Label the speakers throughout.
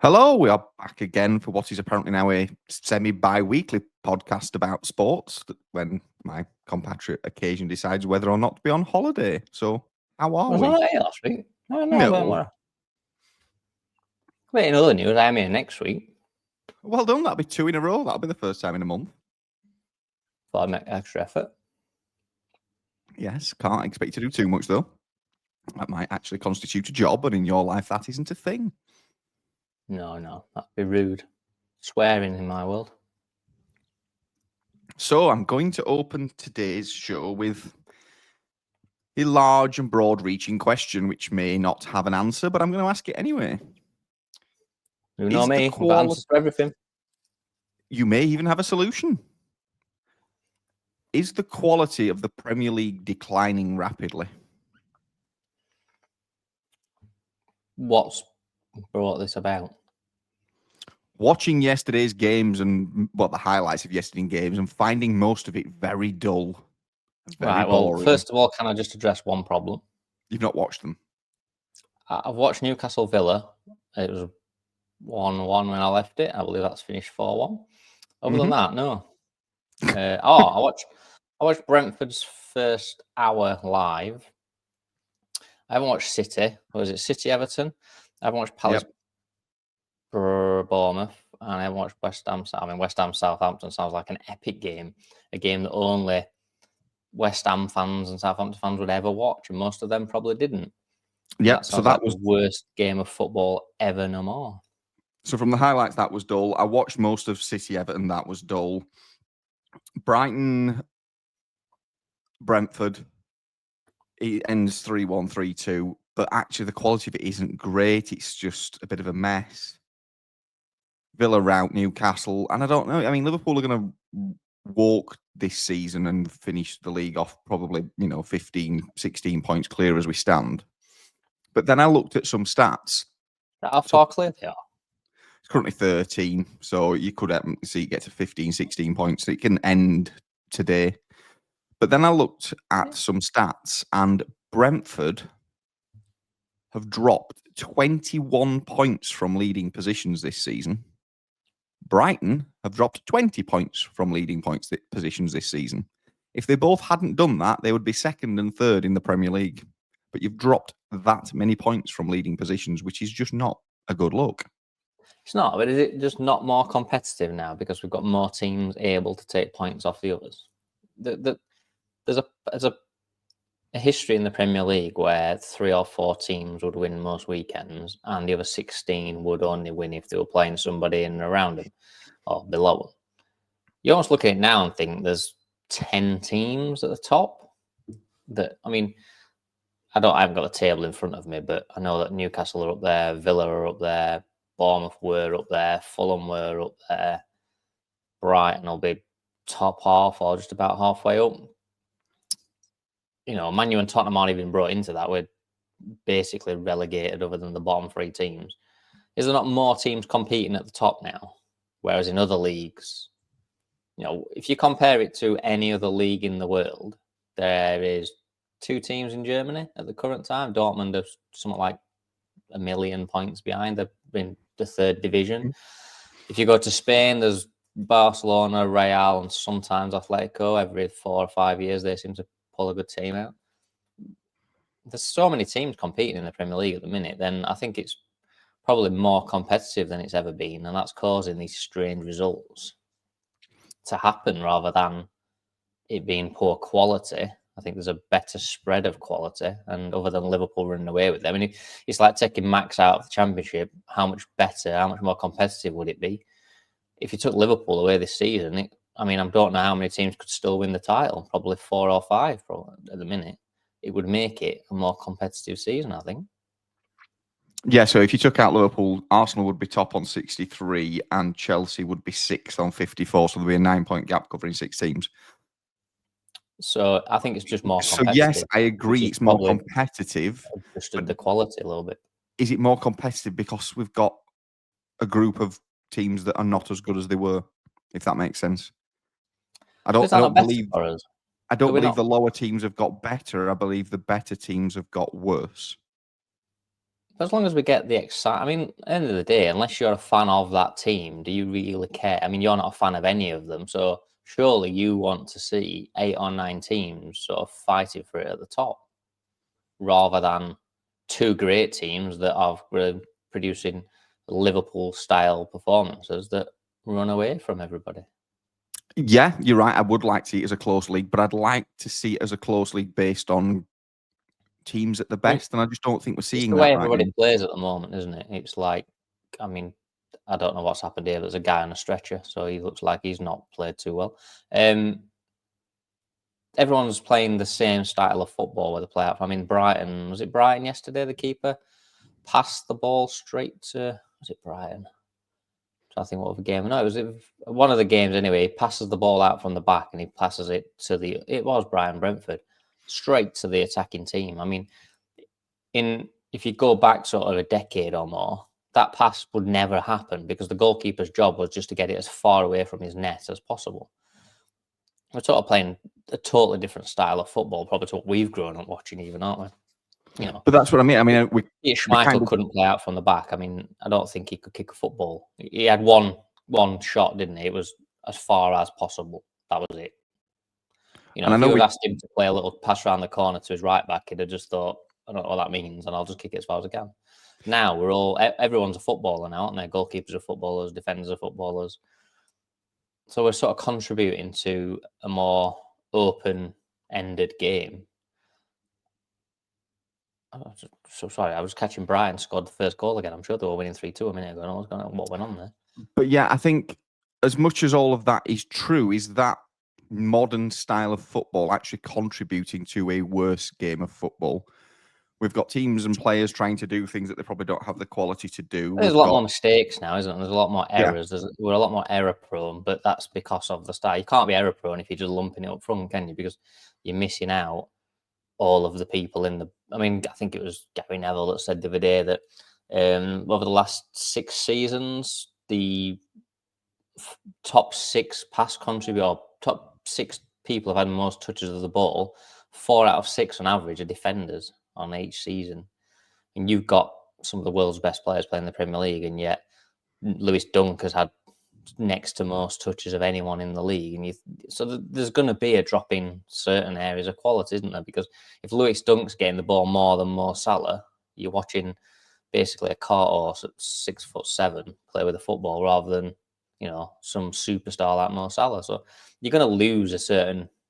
Speaker 1: Hello, we are back again for what is apparently now a semi-bi-weekly podcast about sports when my compatriot occasion decides whether or not to be on holiday. So, how are
Speaker 2: Was
Speaker 1: we?
Speaker 2: I here last week? No, don't
Speaker 1: No.
Speaker 2: worry. Wait, in other news, I'm here next week.
Speaker 1: Well done, that'll be 2 in a row. That'll be the first time in a month.
Speaker 2: Thought I'd make extra effort.
Speaker 1: Yes, can't expect you to do too much, though. That might actually constitute a job, and in your life, that isn't a thing.
Speaker 2: No, that'd be rude. Swearing in my world.
Speaker 1: So, I'm going to open today's show with a large and broad-reaching question, which may not have an answer, but I'm going to ask it anyway.
Speaker 2: You know me, I've got answers for everything.
Speaker 1: You may even have a solution. Is the quality of the Premier League declining rapidly?
Speaker 2: What's brought this about?
Speaker 1: Watching yesterday's games and the highlights of yesterday's games and finding most of it very dull.
Speaker 2: Right, well, first of all, can I just address one problem?
Speaker 1: You've not watched them.
Speaker 2: I've watched Newcastle Villa. It was 1-1 when I left it. I believe that's finished 4-1. Other than that, no. I watched Brentford's first hour live. I haven't watched City. Was it City Everton? I haven't watched Palace Bournemouth, and I haven't watched West Ham. West Ham Southampton sounds like an epic game, a game that only West Ham fans and Southampton fans would ever watch, and most of them probably didn't.
Speaker 1: Yeah, so that was
Speaker 2: the worst game of football ever, no more.
Speaker 1: So from the highlights, that was dull. I watched most of City Everton. That was dull. Brighton, Brentford, it ends 3-1, 3-2. But actually, the quality of it isn't great. It's just a bit of a mess. Villa rout Newcastle. And I don't know. I mean, Liverpool are going to walk this season and finish the league off probably, 15, 16 points clear as we stand. But then I looked at some stats.
Speaker 2: How far clear they are?
Speaker 1: It's currently 13, so you could see it get to 15, 16 points. It can end today. But then I looked at some stats, and Brentford have dropped 21 points from leading positions this season. Brighton have dropped 20 points from leading positions this season. If they both hadn't done that, they would be second and third in the Premier League. But you've dropped that many points from leading positions, which is just not a good look.
Speaker 2: It's not, but is it just not more competitive now because we've got more teams able to take points off the others? There's a history in the Premier League where 3 or 4 teams would win most weekends, and the other 16 would only win if they were playing somebody in and around them or below them. You almost look at it now and think there's 10 teams at the top. I haven't got the table in front of me, but I know that Newcastle are up there, Villa are up there, Bournemouth were up there, Fulham were up there, Brighton will be top half or just about halfway up. Man U and Tottenham aren't even brought into that. We're basically relegated other than the bottom 3 teams. Is there not more teams competing at the top now? Whereas in other leagues, if you compare it to any other league in the world, there is 2 teams in Germany at the current time. Dortmund are something like 1 million points behind. They're in the 3rd division. If you go to Spain, there's Barcelona, Real, and sometimes Atletico. Every 4 or 5 years, they seem to pull a good team out. There's so many teams competing in the Premier League at the minute, then I think it's probably more competitive than it's ever been, and that's causing these strange results to happen rather than it being poor quality. I think there's a better spread of quality, and other than Liverpool running away with them, it's like taking Max out of the Championship. How much better, how much more competitive would it be if you took Liverpool away this season? I don't know how many teams could still win the title. Probably 4 or 5 at the minute. It would make it a more competitive season, I think.
Speaker 1: Yeah, so if you took out Liverpool, Arsenal would be top on 63 and Chelsea would be 6th on 54. So there'd be a 9-point gap covering 6 teams.
Speaker 2: So I think it's just more competitive.
Speaker 1: So yes, I agree it's more competitive.
Speaker 2: Adjusted the quality a little bit.
Speaker 1: Is it more competitive because we've got a group of teams that are not as good as they were, if that makes sense? I don't believe the lower teams have got better. I believe the better teams have got worse.
Speaker 2: as long as we get the excitement. I mean, at the end of the day, unless you're a fan of that team, do you really care? I mean, you're not a fan of any of them, so surely you want to see 8 or 9 teams sort of fighting for it at the top, rather than 2 great teams that are producing Liverpool-style performances that run away from everybody.
Speaker 1: Yeah, you're right. I would like to see it as a close league, but I'd like to see it as a close league based on teams at the
Speaker 2: I mean,
Speaker 1: best, and I just don't think we're
Speaker 2: it's
Speaker 1: seeing
Speaker 2: the
Speaker 1: that
Speaker 2: way
Speaker 1: right
Speaker 2: everybody
Speaker 1: now.
Speaker 2: plays at the moment, isn't it? It's like, I mean, I don't know what's happened here. There's a guy on a stretcher, so he looks like he's not played too well. Everyone's playing the same style of football where they play out. I mean, Brighton, was it Brighton yesterday? The keeper passed the ball straight to, was it Brighton? I think what of the game? No, it was one of the games anyway. He passes the ball out from the back and he passes it to it was Brian Brentford, straight to the attacking team. I mean, if you go back sort of a decade or more, that pass would never happen because the goalkeeper's job was just to get it as far away from his net as possible. We're sort of playing a totally different style of football, probably to what we've grown up watching, even, aren't we? You know,
Speaker 1: But that's what I mean. I mean,
Speaker 2: Peter
Speaker 1: we kind
Speaker 2: Schmeichel
Speaker 1: of
Speaker 2: couldn't play out from the back. I mean, I don't think he could kick a football. He had one shot, didn't he? It was as far as possible. That was it. You know,
Speaker 1: and I
Speaker 2: if
Speaker 1: know
Speaker 2: you had
Speaker 1: we
Speaker 2: asked him to play a little pass around the corner to his right back, he'd have just thought, I don't know what that means, and I'll just kick it as far as I can. Now everyone's a footballer now, aren't they? Goalkeepers are footballers, defenders are footballers. So we're sort of contributing to a more open-ended game. So sorry, I was catching Brian scored the first goal again. I'm sure they were winning 3-2 a minute ago. What went on there?
Speaker 1: But yeah, I think as much as all of that is true, is that modern style of football actually contributing to a worse game of football? We've got teams and players trying to do things that they probably don't have the quality to do.
Speaker 2: There's
Speaker 1: We've
Speaker 2: a lot
Speaker 1: got
Speaker 2: more mistakes now, isn't there? There's a lot more
Speaker 1: yeah,
Speaker 2: errors. We're a lot more error prone, but that's because of the style. You can't be error prone if you're just lumping it up front, can you? Because you're missing out all of the people in the. I mean, I think it was Gary Neville that said the other day that over the last 6 seasons, the top 6 pass contributors, or top 6 people have had the most touches of the ball. 4 out of 6 on average are defenders on each season. And you've got some of the world's best players playing the Premier League, and yet Lewis Dunk has had next to most touches of anyone in the league. And there's going to be a drop in certain areas of quality, isn't there? Because if Lewis Dunk's getting the ball more than Mo Salah, you're watching basically a cart horse at 6'7" play with a football rather than, you know, some superstar like Mo Salah. So you're going to lose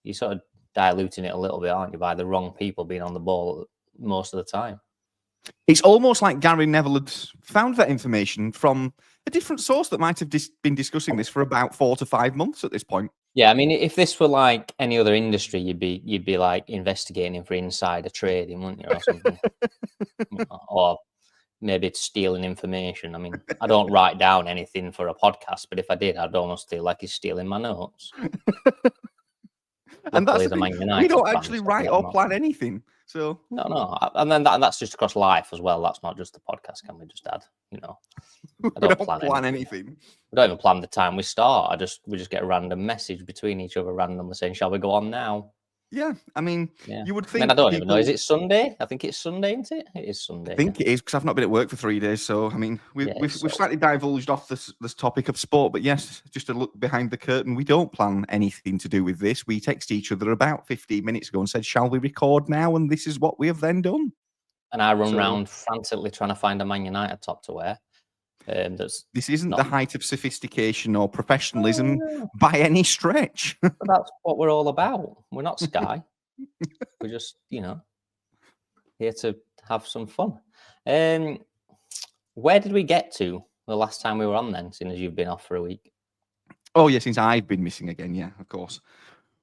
Speaker 2: you're sort of diluting it a little bit, aren't you, by the wrong people being on the ball most of the time.
Speaker 1: it's almost like Gary Neville had found that information from a different source that might have been discussing this for about 4 to 5 months at this point.
Speaker 2: Yeah, I mean, if this were like any other industry, you'd be like investigating for insider trading, wouldn't you, or something? Or maybe it's stealing information. I mean, I don't write down anything for a podcast, but if I did, I'd almost feel like he's stealing my notes.
Speaker 1: And that's
Speaker 2: Luckily,
Speaker 1: the
Speaker 2: the
Speaker 1: thing.
Speaker 2: Man
Speaker 1: We
Speaker 2: United
Speaker 1: don't
Speaker 2: fan,
Speaker 1: actually
Speaker 2: so I
Speaker 1: write
Speaker 2: can let
Speaker 1: or
Speaker 2: him off.
Speaker 1: plan anything. So
Speaker 2: No, and then that's just across life as well. That's not just the podcast. Can we just add? You know,
Speaker 1: we
Speaker 2: I don't
Speaker 1: don't
Speaker 2: plan
Speaker 1: anything.
Speaker 2: We don't even plan the time we start. We just get a random message between each other randomly saying, "Shall we go on now?"
Speaker 1: Yeah, I mean,
Speaker 2: Yeah.
Speaker 1: you would
Speaker 2: I mean,
Speaker 1: think
Speaker 2: I don't even know.
Speaker 1: people.
Speaker 2: Is it Sunday? I think it's Sunday, isn't it? It is
Speaker 1: I
Speaker 2: Sunday.
Speaker 1: think it is because I've not been at work for 3 days. So I mean,
Speaker 2: Yeah,
Speaker 1: we've
Speaker 2: so
Speaker 1: slightly divulged off this topic of sport, but yes, just to look behind the curtain, we don't plan anything to do with this. We text each other about 15 minutes ago and said, "Shall we record now?" And this is what we have then done.
Speaker 2: and I run
Speaker 1: So
Speaker 2: around frantically trying to find a Man United top to wear. That's
Speaker 1: this isn't
Speaker 2: not.
Speaker 1: the height of sophistication or professionalism
Speaker 2: No,
Speaker 1: by any stretch.
Speaker 2: but that's what we're all about. We're not Sky. We're just, here to have some fun. Where did we get to the last time we were on then, seeing as you've been off for a week?
Speaker 1: Oh yeah, since I've been missing again, yeah, of course.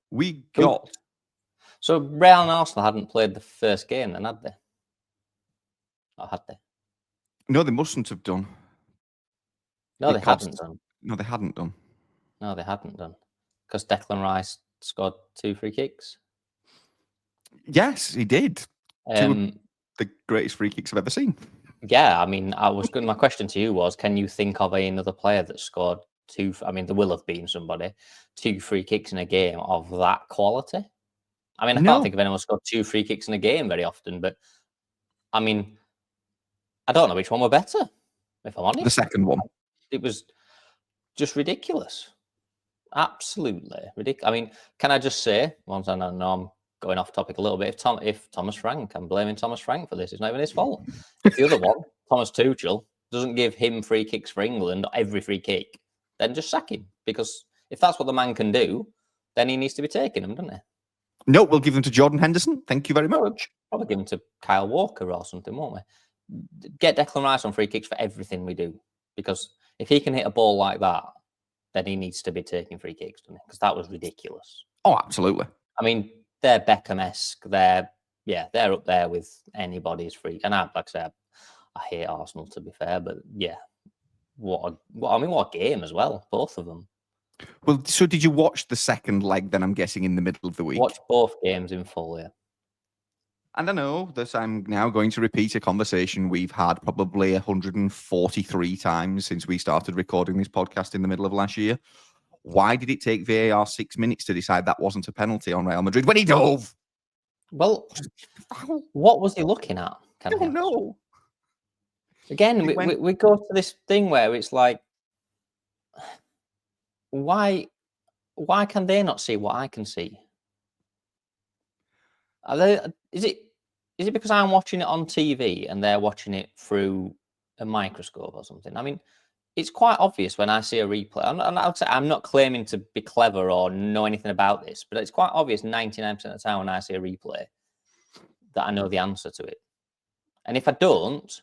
Speaker 1: We got
Speaker 2: So Real and Arsenal hadn't played the first game then, had they? Or had they?
Speaker 1: no, they mustn't have done.
Speaker 2: No, they hadn't done.
Speaker 1: No, they hadn't done.
Speaker 2: No, they hadn't done. Because Declan Rice scored 2 free kicks.
Speaker 1: Yes, he did. 2 of the greatest free kicks I've ever seen.
Speaker 2: Yeah, I mean, my question to you was, can you think of another player that scored 2? I mean, there will have been somebody 2 free kicks in a game of that quality. I mean, I can't
Speaker 1: No.
Speaker 2: think of anyone who scored 2 free kicks in a game very often, but I mean, I don't know which one were better, if I'm honest.
Speaker 1: The second one.
Speaker 2: It was just ridiculous. Absolutely ridiculous. I mean, can I just say, once I know I'm going off topic a little bit, if Thomas Frank, I'm blaming Thomas Frank for this. It's not even his fault. If the other one, Thomas Tuchel, doesn't give him free kicks for England, every free kick, then just sack him. Because if that's what the man can do, then he needs to be taking them, doesn't he?
Speaker 1: No, we'll give them to Jordan Henderson. Thank you very much.
Speaker 2: Probably give them to Kyle Walker or something, won't we? Get Declan Rice on free kicks for everything we do. Because if he can hit a ball like that, then he needs to be taking free kicks, doesn't he? Because that was ridiculous.
Speaker 1: Oh, absolutely.
Speaker 2: I mean, they're Beckham-esque. They're up there with anybody's free. And like I said, I hate Arsenal, to be fair, but yeah, what a game as well, both of them.
Speaker 1: Well, so did you watch the second leg? Then I'm guessing in the middle of the week.
Speaker 2: Watch both games in full, yeah.
Speaker 1: And I know that I'm now going to repeat a conversation we've had probably 143 times since we started recording this podcast in the middle of last year. Why did it take VAR 6 minutes to decide that wasn't a penalty on Real Madrid when he dove?
Speaker 2: Well, what was he looking at?
Speaker 1: I don't know.
Speaker 2: Again, we go to this thing where it's like, why can they not see what I can see? Is it because I'm watching it on TV and they're watching it through a microscope or something? I mean, it's quite obvious when I see a replay. I'm not claiming to be clever or know anything about this, but it's quite obvious 99% of the time when I see a replay that I know the answer to it. And if I don't,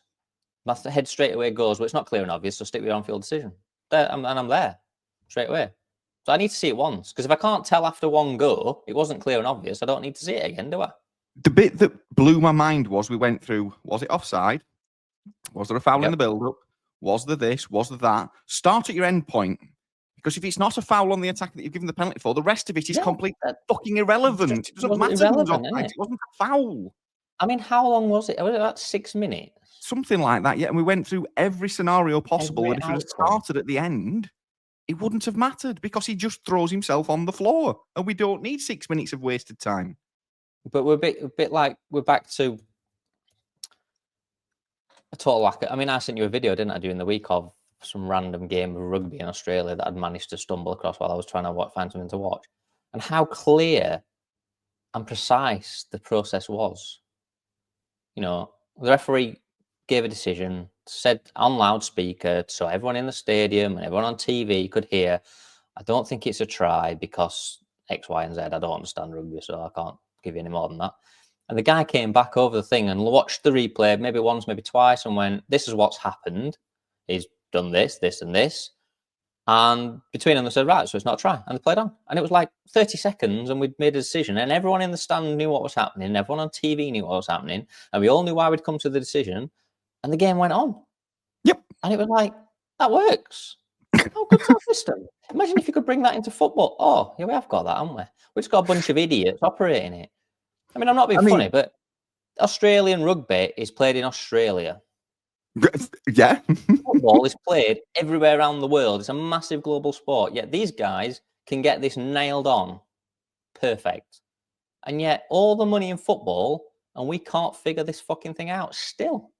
Speaker 2: my head straight away goes, well, it's not clear and obvious, so stick with your on-field decision. And I'm there straight away. So I need to see it once, because if I can't tell after one go, it wasn't clear and obvious, I don't need to see it again, do I?
Speaker 1: The bit that blew my mind was we went through, was it offside? Was there a foul in the build-up? Was there this? Was there that? Start at your end point. Because if it's not a foul on the attack that you've given the penalty for, the rest of it is completely fucking irrelevant. It doesn't matter who's offside. It wasn't a foul.
Speaker 2: I mean, how long was it? Was it about 6 minutes?
Speaker 1: Something like that, yeah. And we went through every scenario possible. And if it had started at the end, it wouldn't have mattered because he just throws himself on the floor. And we don't need 6 minutes of wasted time.
Speaker 2: But we're a bit like, we're back to a total lack of, I mean, I sent you a video, didn't I, during the week of some random game of rugby in Australia that I'd managed to stumble across while I was trying to find something to watch. And how clear and precise the process was. You know, the referee gave a decision, said on loudspeaker, so everyone in the stadium and everyone on TV could hear, I don't think it's a try because X, Y, and Z. I don't understand rugby, so I can't give you any more than that. And the guy came back over the thing and watched the replay, maybe once, maybe twice, and went, this is what's happened. He's done this, this, and this. And between them, they said, right, so it's not a try. And they played on. And it was like 30 seconds, and we'd made a decision. And everyone in the stand knew what was happening. And everyone on TV knew what was happening. And we all knew why we'd come to the decision. And the game went on.
Speaker 1: Yep.
Speaker 2: And it was like, that works. Oh, good system. Imagine if you could bring that into football. Oh, yeah, we have got that, haven't we? We've just got a bunch of idiots operating it. I mean, I'm not being funny, but Australian rugby is played in Australia.
Speaker 1: Yeah.
Speaker 2: Football is played everywhere around the world. It's a massive global sport. Yet these guys can get this nailed on. Perfect. And yet all the money in football, and we can't figure this fucking thing out still.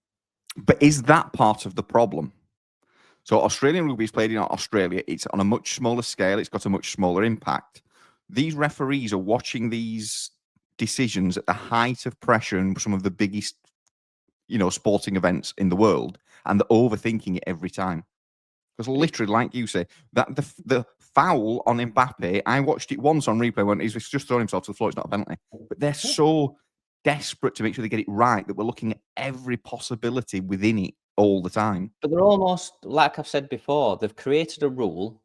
Speaker 1: But is that part of the problem? So Australian rugby is played in Australia. It's on a much smaller scale. It's got a much smaller impact. These referees are watching these decisions at the height of pressure and some of the biggest, sporting events in the world, and they're overthinking it every time. Because literally, like you say, that the foul on Mbappe, I watched it once on replay when he's just thrown himself to the floor. It's not a penalty, but they're so desperate to make sure they get it right that we're looking at every possibility within it all the time.
Speaker 2: But they're almost, like I've said before, they've created a rule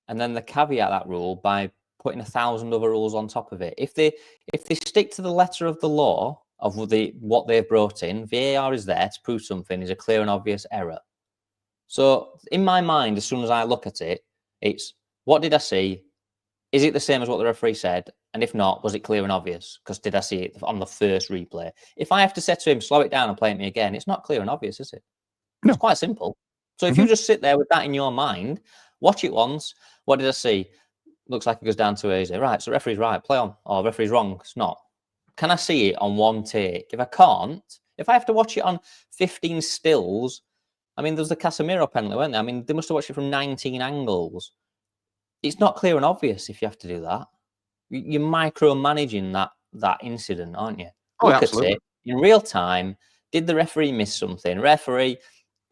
Speaker 2: and then they caveat that rule by putting 1,000 other rules on top of it. If they stick to the letter of the law of what they've brought in, VAR is there to prove something is a clear and obvious error. So in my mind, as soon as I look at it, it's, what did I see? Is it the same as what the referee said? And if not, was it clear and obvious? Because did I see it on the first replay? If I have to say to him, slow it down and play it me again, it's not clear and obvious, is it? No. It's quite simple. So if you just sit there with that in your mind, watch it once, what did I see? Looks like it goes down too easy. Right, so referee's right, play on. Or referee's wrong, it's not. Can I see it on one take? If I can't, If I have to watch it on 15 stills, I mean, there's the Casemiro penalty, weren't there? I mean, they must have watched it from 19 angles. It's not clear and obvious if you have to do that. You're micromanaging that incident, aren't you?
Speaker 1: Oh,
Speaker 2: Look
Speaker 1: absolutely.
Speaker 2: at it in real time. Did the referee miss something? Referee,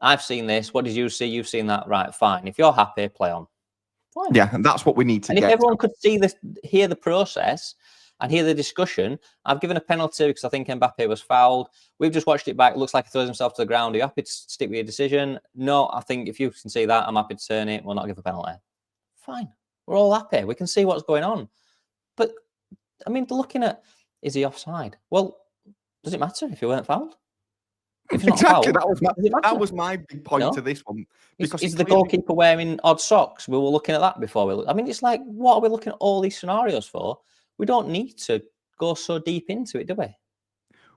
Speaker 2: I've seen this. What did you see? You've seen that, right? Fine. If you're happy, play on. Fine.
Speaker 1: Yeah, and that's what we need to
Speaker 2: And
Speaker 1: get.
Speaker 2: if everyone could hear the process and hear the discussion, I've given a penalty because I think Mbappe was fouled. We've just watched it back. It looks like he throws himself to the ground. Are you happy to stick with your decision? No, I think if you can see that, I'm happy to turn it. We'll not give a penalty. Fine. We're all happy. We can see what's going on. But, I mean, they're looking at, is he offside? Well, does it matter if he weren't fouled? If he's not
Speaker 1: Exactly.
Speaker 2: fouled,
Speaker 1: that was my big point to this one. Because
Speaker 2: is the goalkeeper wearing odd socks? We were looking at that before we looked. I mean, it's like, what are we looking at all these scenarios for? We don't need to go so deep into it, do we?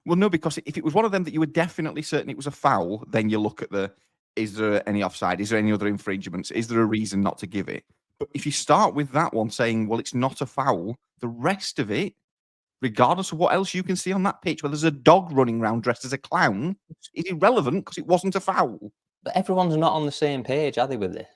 Speaker 1: Well, no, because if it was one of them that you were definitely certain it was a foul, then you look at is there any offside? Is there any other infringements? Is there a reason not to give it? But if you start with that one saying, well, it's not a foul, the rest of it, regardless of what else you can see on that pitch, where there's a dog running around dressed as a clown, is irrelevant because it wasn't a foul.
Speaker 2: But everyone's not on the same page, are they, with this?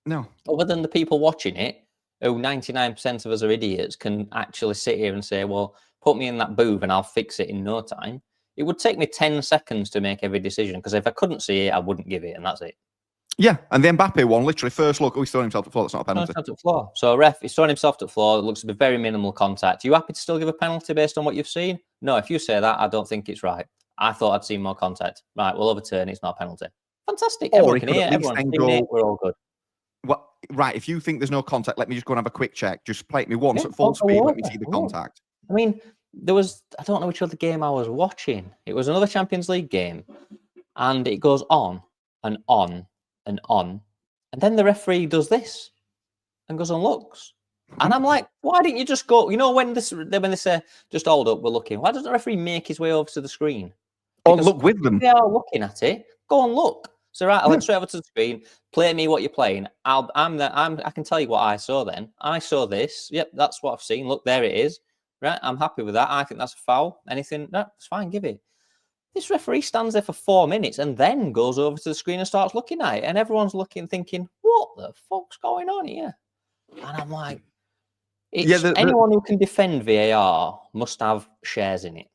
Speaker 1: No.
Speaker 2: Other than the people watching it, who 99% of us are idiots, can actually sit here and say, well, put me in that booth and I'll fix it in no time. It would take me 10 seconds to make every decision, because if I couldn't see it, I wouldn't give it, and that's it.
Speaker 1: Yeah, and the Mbappe one, literally, first look, he's throwing himself to the floor. That's not a penalty.
Speaker 2: To the floor. So, ref, he's throwing himself to the floor. It looks to be very minimal contact. Are you happy to still give a penalty based on what you've seen? No, if you say that, I don't think it's right. I thought I'd seen more contact. Right, we'll overturn it. It's not a penalty. Fantastic. Everyone can hear. Everyone's seen it. We're all good.
Speaker 1: Well, right, if you think there's no contact, let me just go and have a quick check. Just play it me once at full speed. Let me see the contact.
Speaker 2: I mean, I don't know which other game I was watching. It was another Champions League game. And it goes on and on and on. And then the referee does this and goes and looks. And I'm like, why didn't you just go? You know, when they say, just hold up, we're looking. Why doesn't the referee make his way over to the screen?
Speaker 1: Or look with them.
Speaker 2: If they are looking at it, go and look. So, right, I went straight over to the screen. Play me what you're playing. I can tell you what I saw then. I saw this. Yep, that's what I've seen. Look, there it is. Right, I'm happy with that. I think that's a foul. Anything? No, it's fine. Give it. This referee stands there for 4 minutes and then goes over to the screen and starts looking at it. And everyone's looking, thinking, what the fuck's going on here? And I'm like, anyone who can defend VAR must have shares in it.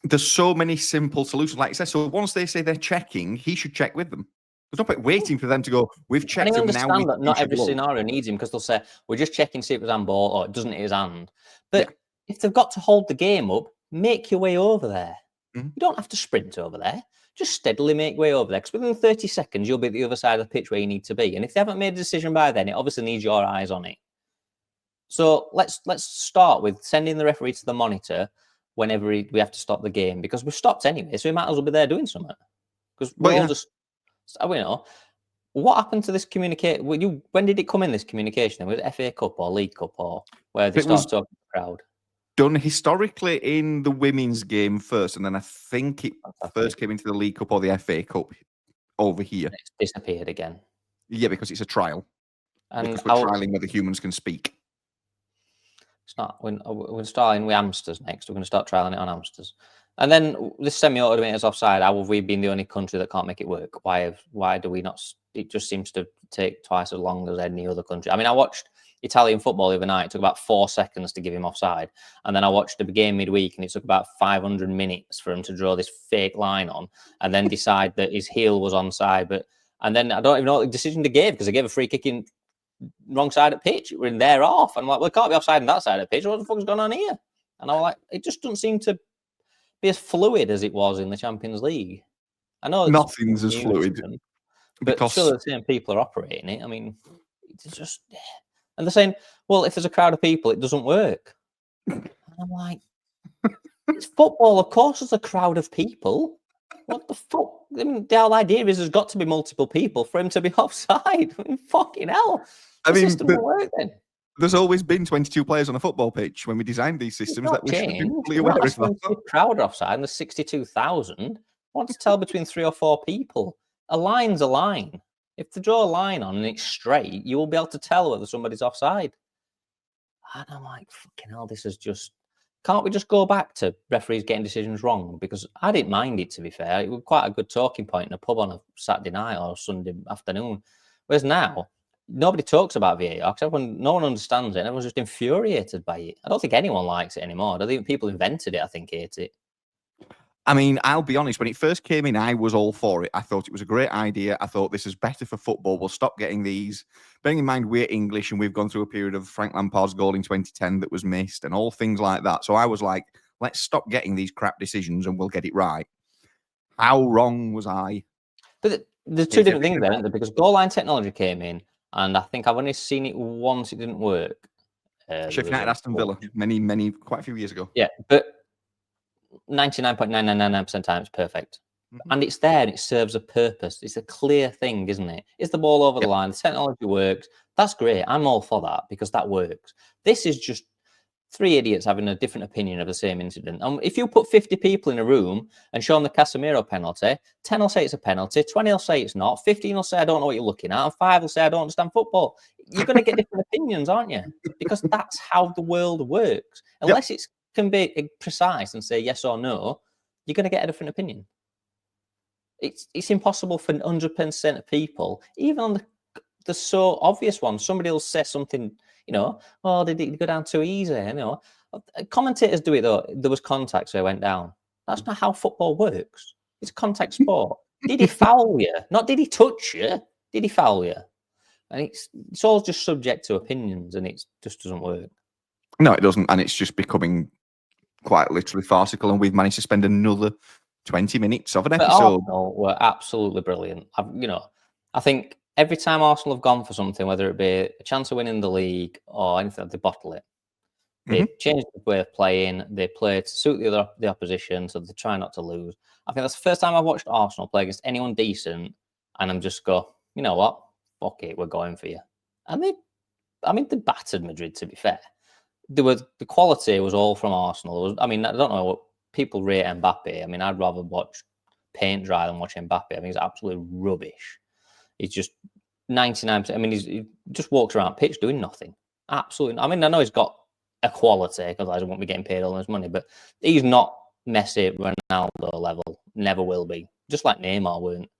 Speaker 1: There's so many simple solutions. Like I said, so once they say they're checking, he should check with them. There's no point waiting for them to go, we've checked him now.
Speaker 2: That not every scenario needs him, because they'll say, we're just checking to see if it was handball or it doesn't hit his hand. But if they've got to hold the game up, make your way over there. You don't have to sprint over there. Just steadily make your way over there, because within 30 seconds, you'll be at the other side of the pitch where you need to be. And if they haven't made a decision by then, it obviously needs your eyes on it. So let's start with sending the referee to the monitor whenever we have to stop the game, because we've stopped anyway, so we might as well be there doing something. Because we're all just, we know. What happened to this communication? When did it come in, this communication? Was it FA Cup or League Cup, or where they started talking to the crowd?
Speaker 1: Done historically in the women's game first, and then I think it first came into the League Cup or the FA Cup over here.
Speaker 2: It's disappeared again.
Speaker 1: Yeah, because it's a trial.
Speaker 2: And
Speaker 1: because we're trialing whether humans can speak.
Speaker 2: It's not. We're starting with hamsters next. We're going to start trialing it on hamsters. And then this semi-automated offside. How have we been the only country that can't make it work? Why do we not? It just seems to take twice as long as any other country. I mean, I watched Italian football the other night. It took about 4 seconds to give him offside. And then I watched the game midweek, and it took about 500 minutes for him to draw this fake line on and then decide that his heel was onside. And then I don't even know what the decision they gave, because they gave a free kick in wrong side of pitch. We're in there off. And I'm like, well, it can't be offside on that side of the pitch. What the fuck's going on here? And I was like, it just doesn't seem to be as fluid as it was in the Champions League. I know
Speaker 1: nothing's as fluid.
Speaker 2: But still the same people are operating it. I mean, it's just... And they're saying, well, if there's a crowd of people, it doesn't work. And I'm like, it's football. Of course there's a crowd of people. What the fuck? I mean, the whole idea is there's got to be multiple people for him to be offside. I mean, fucking hell. The system won't work then.
Speaker 1: There's always been 22 players on a football pitch when we designed these systems. That we should be fully aware of that.
Speaker 2: Crowd offside, and there's 62,000. I want to tell between 3 or 4 people. A line's a line. If they draw a line on and it's straight, you will be able to tell whether somebody's offside. And I'm like, fucking hell, this is just Can't we just go back to referees getting decisions wrong? Because I didn't mind it, to be fair. It was quite a good talking point in a pub on a Saturday night or Sunday afternoon. Whereas now, nobody talks about VAR because no one understands it. And everyone's just infuriated by it. I don't think anyone likes it anymore. I don't think people invented it, I think, hate it.
Speaker 1: I mean, I'll be honest, when it first came in, I was all for it. I thought it was a great idea. I thought this is better for football. We'll stop getting these. Bearing in mind, we're English and we've gone through a period of Frank Lampard's goal in 2010 that was missed and all things like that. So I was like, let's stop getting these crap decisions and we'll get it right. How wrong was I?
Speaker 2: But there's two different things there, isn't there? Because goal line technology came in, and I think I've only seen it once. It didn't work.
Speaker 1: Sheffield United, Aston Villa, quite a few years ago.
Speaker 2: Yeah, but 99.9999% time it's perfect. And it's there and it serves a purpose. It's a clear thing, isn't it? Is the ball over the line? The technology works. That's great. I'm all for that because that works. This is just three idiots having a different opinion of the same incident. And if you put 50 people in a room and show them the Casemiro penalty, 10 will say it's a penalty, 20 will say it's not, 15 will say I don't know what you're looking at, and 5 will say I don't understand football. You're going to get different opinions, aren't you? Because that's how the world works. Unless it can be precise and say yes or no, you're going to get a different opinion. It's impossible for 100% of people, even on the so obvious ones. Somebody will say something, oh, did it go down too easy? Commentators do it though. There was contact, so it went down. That's not how football works. It's a contact sport. Did he foul you? Not did he touch you? Did he foul you? And it's all just subject to opinions, and it just doesn't work.
Speaker 1: No, it doesn't, and it's just becoming quite literally farcical. And we've managed to spend another 20 minutes of an episode.
Speaker 2: Arsenal were absolutely brilliant. I think every time Arsenal have gone for something, whether it be a chance of winning the league or anything, they bottle it. They change the way of playing. They play to suit the opposition, so they try not to lose. I think that's the first time I've watched Arsenal play against anyone decent, and I'm just go, you know what? Fuck it, we're going for you. And they battered Madrid, to be fair. The quality was all from Arsenal. I don't know what people rate Mbappe. I'd rather watch paint dry than watch Mbappe. I think he's absolutely rubbish. He's just 99%. He just walks around pitch doing nothing. Absolutely. I know he's got a quality, because otherwise he won't be getting paid all this money, but he's not Messi, Ronaldo level. Never will be. Just like Neymar weren't.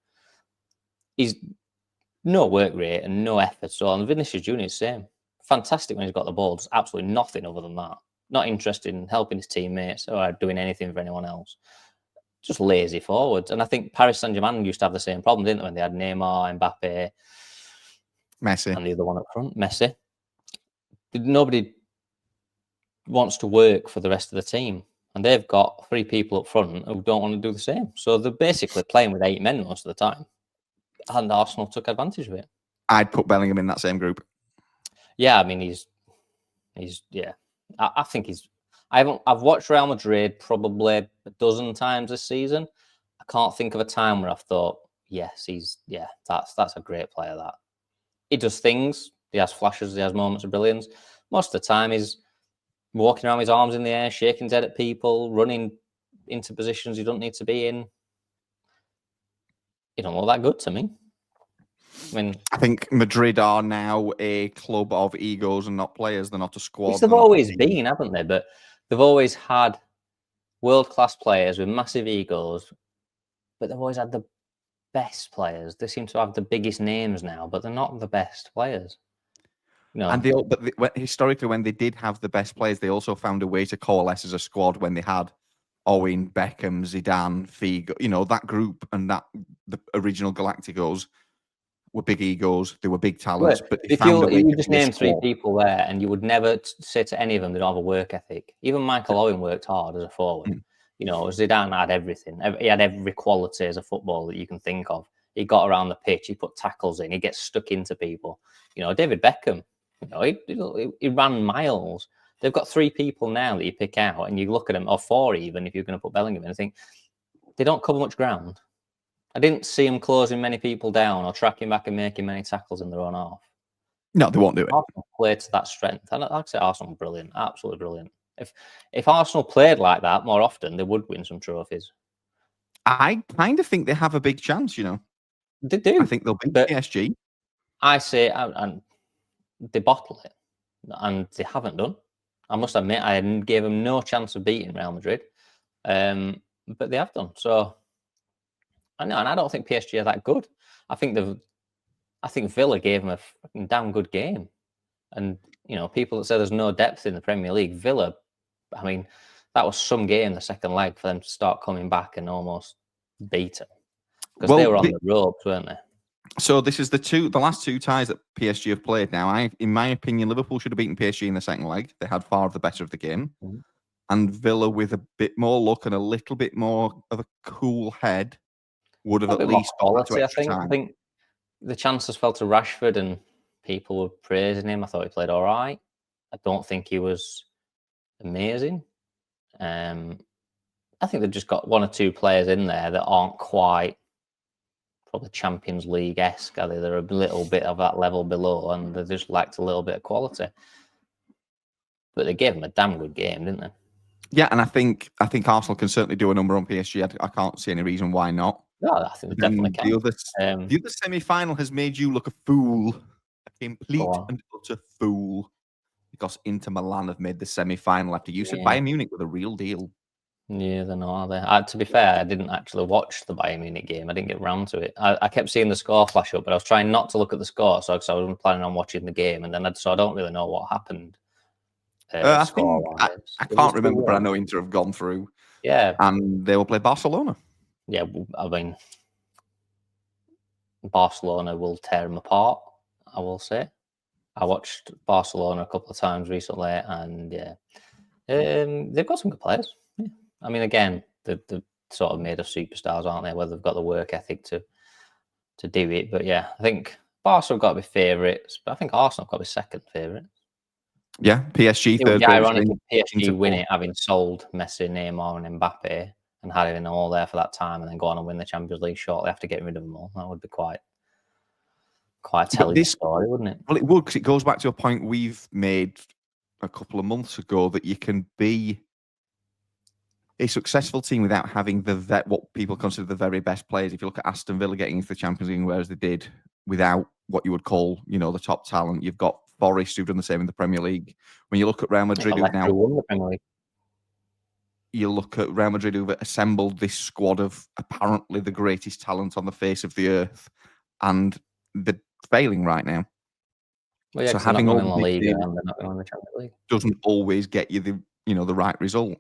Speaker 2: He's no work rate and no effort. So on Vinicius Junior, is the same. Fantastic when he's got the ball. Just absolutely nothing other than that. Not interested in helping his teammates or doing anything for anyone else. Just lazy forwards. And I think Paris Saint-Germain used to have the same problem, didn't they? When they had Neymar, Mbappe,
Speaker 1: Messi,
Speaker 2: and the other one up front, Messi. Nobody wants to work for the rest of the team. And they've got 3 people up front who don't want to do the same. So they're basically playing with 8 men most of the time. And Arsenal took advantage of it.
Speaker 1: I'd put Bellingham in that same group.
Speaker 2: Yeah, he's yeah. I think he's. I've watched Real Madrid probably a dozen times this season. I can't think of a time where I've thought, yes, that's a great player. That he does things. He has flashes. He has moments of brilliance. Most of the time, he's walking around with his arms in the air, shaking his head at people, running into positions he don't need to be in. He don't look that good to me.
Speaker 1: I think Madrid are now a club of egos and not players. They're not a squad.
Speaker 2: They've always been, haven't they? But they've always had world-class players with massive egos, but they've always had the best players. They seem to have the biggest names now, but they're not the best players.
Speaker 1: And historically, when they did have the best players, they also found a way to coalesce as a squad when they had Owen, Beckham, Zidane, Figo, that group and the original Galacticos were big egos. They were big talents, but they found a way
Speaker 2: you
Speaker 1: to
Speaker 2: just name 3 people there, and you would never say to any of them they don't have a work ethic. Even Michael Owen worked hard as a forward. Zidane had everything. He had every quality as a footballer that you can think of. He got around the pitch. He put tackles in. He gets stuck into people. David Beckham. He ran miles. They've got 3 people now that you pick out, and you look at them, or 4 even if you're going to put Bellingham in. I think they don't cover much ground. I didn't see them closing many people down or tracking back and making many tackles in their own half.
Speaker 1: No, they won't do it.
Speaker 2: Arsenal played to that strength. And like I say, Arsenal brilliant, absolutely brilliant. If Arsenal played like that more often, they would win some trophies.
Speaker 1: I kind of think they have a big chance,
Speaker 2: They do.
Speaker 1: I think they'll beat PSG.
Speaker 2: I say, and they bottle it, and they haven't done. I must admit, I gave them no chance of beating Real Madrid, but they have done. So, and I don't think PSG are that good. I think Villa gave them a fucking damn good game. And, people that say there's no depth in the Premier League, Villa, I mean, that was some game, the second leg, for them to start coming back and almost beat them. Because they were on the ropes, weren't they?
Speaker 1: So this is the last two ties that PSG have played now. In my opinion, Liverpool should have beaten PSG in the second leg. They had far of the better of the game.
Speaker 2: Mm-hmm.
Speaker 1: And Villa, with a bit more luck and a little bit more of a cool head, would have at least got to extra time.
Speaker 2: I think the chances fell to Rashford and people were praising him. I thought he played all right. I don't think he was amazing. I think they've just got one or two players in there that aren't quite probably Champions League-esque. They're a little bit of that level below, and they just lacked a little bit of quality. But they gave them a damn good game, didn't they?
Speaker 1: Yeah, and I think Arsenal can certainly do a number on PSG. I can't see any reason why not.
Speaker 2: No, I think they definitely can.
Speaker 1: The other semi-final has made you look a fool, a complete and utter fool, because Inter Milan have made the semi-final after you said Bayern Munich were the real deal.
Speaker 2: Yeah, they're not, are they? To be fair, I didn't actually watch the Bayern Munich game. I didn't get round to it. I kept seeing the score flash up, but I was trying not to look at the score, so I wasn't planning on watching the game. And then I don't really know what happened.
Speaker 1: I can't remember, but I know Inter have gone through.
Speaker 2: Yeah,
Speaker 1: and they will play Barcelona.
Speaker 2: Yeah, I mean, Barcelona will tear them apart, I will say. I watched Barcelona a couple of times recently, and they've got some good players. Yeah. I mean, again, they're sort of made of superstars, aren't they? Whether they've got the work ethic to do it, but yeah, I think Barca have got to be favourites, but I think Arsenal have got to be second favourite.
Speaker 1: Yeah, PSG
Speaker 2: it
Speaker 1: third.
Speaker 2: Would be ironic if PSG win it, having sold Messi, Neymar, and Mbappe, and having them all there for that time, and then go on and win the Champions League shortly after getting rid of them all. That would be quite a telling story, wouldn't it?
Speaker 1: Well, it would, because it goes back to a point we've made a couple of months ago, that you can be a successful team without having what people consider the very best players. If you look at Aston Villa getting into the Champions League, whereas they did without what you would call, the top talent. You've got Forest, who've done the same in the Premier League. When you look at Real Madrid, who've now
Speaker 2: won the Premier League.
Speaker 1: You look at Real Madrid, who've assembled this squad of apparently the greatest talent on the face of the earth, and they're failing right now.
Speaker 2: Well, yeah, so having all the league and they're not going to the Champions League
Speaker 1: doesn't always get you the right result.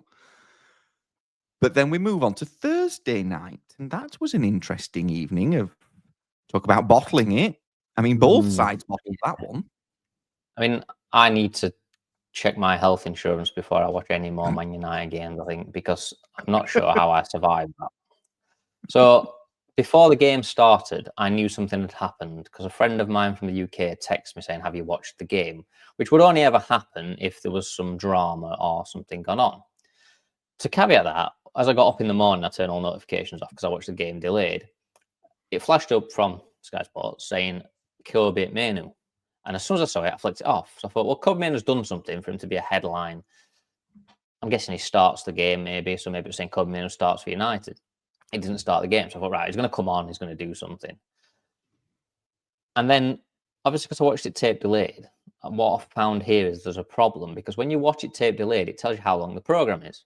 Speaker 1: But then we move on to Thursday night, and that was an interesting evening of talk about bottling it. I mean, both sides bottled that one.
Speaker 2: I mean, I need to check my health insurance before I watch any more Man United games, I think, because I'm not sure how I survived that. So before the game started, I knew something had happened because a friend of mine from the UK texted me saying, "Have you watched the game?" Which would only ever happen if there was some drama or something going on. To caveat that, as I got up in the morning, I turned all notifications off because I watched the game delayed. It flashed up from Sky Sports saying Kobe Manu. And as soon as I saw it, I flicked it off. So I thought, well, Kobe Manu's done something for him to be a headline. I'm guessing he starts the game maybe. So maybe it's saying Kobe Manu starts for United. He didn't start the game. So I thought, right, he's going to come on. He's going to do something. And then, obviously, because I watched it tape delayed, what I've found here is there's a problem. Because when you watch it tape delayed, it tells you how long the programme is.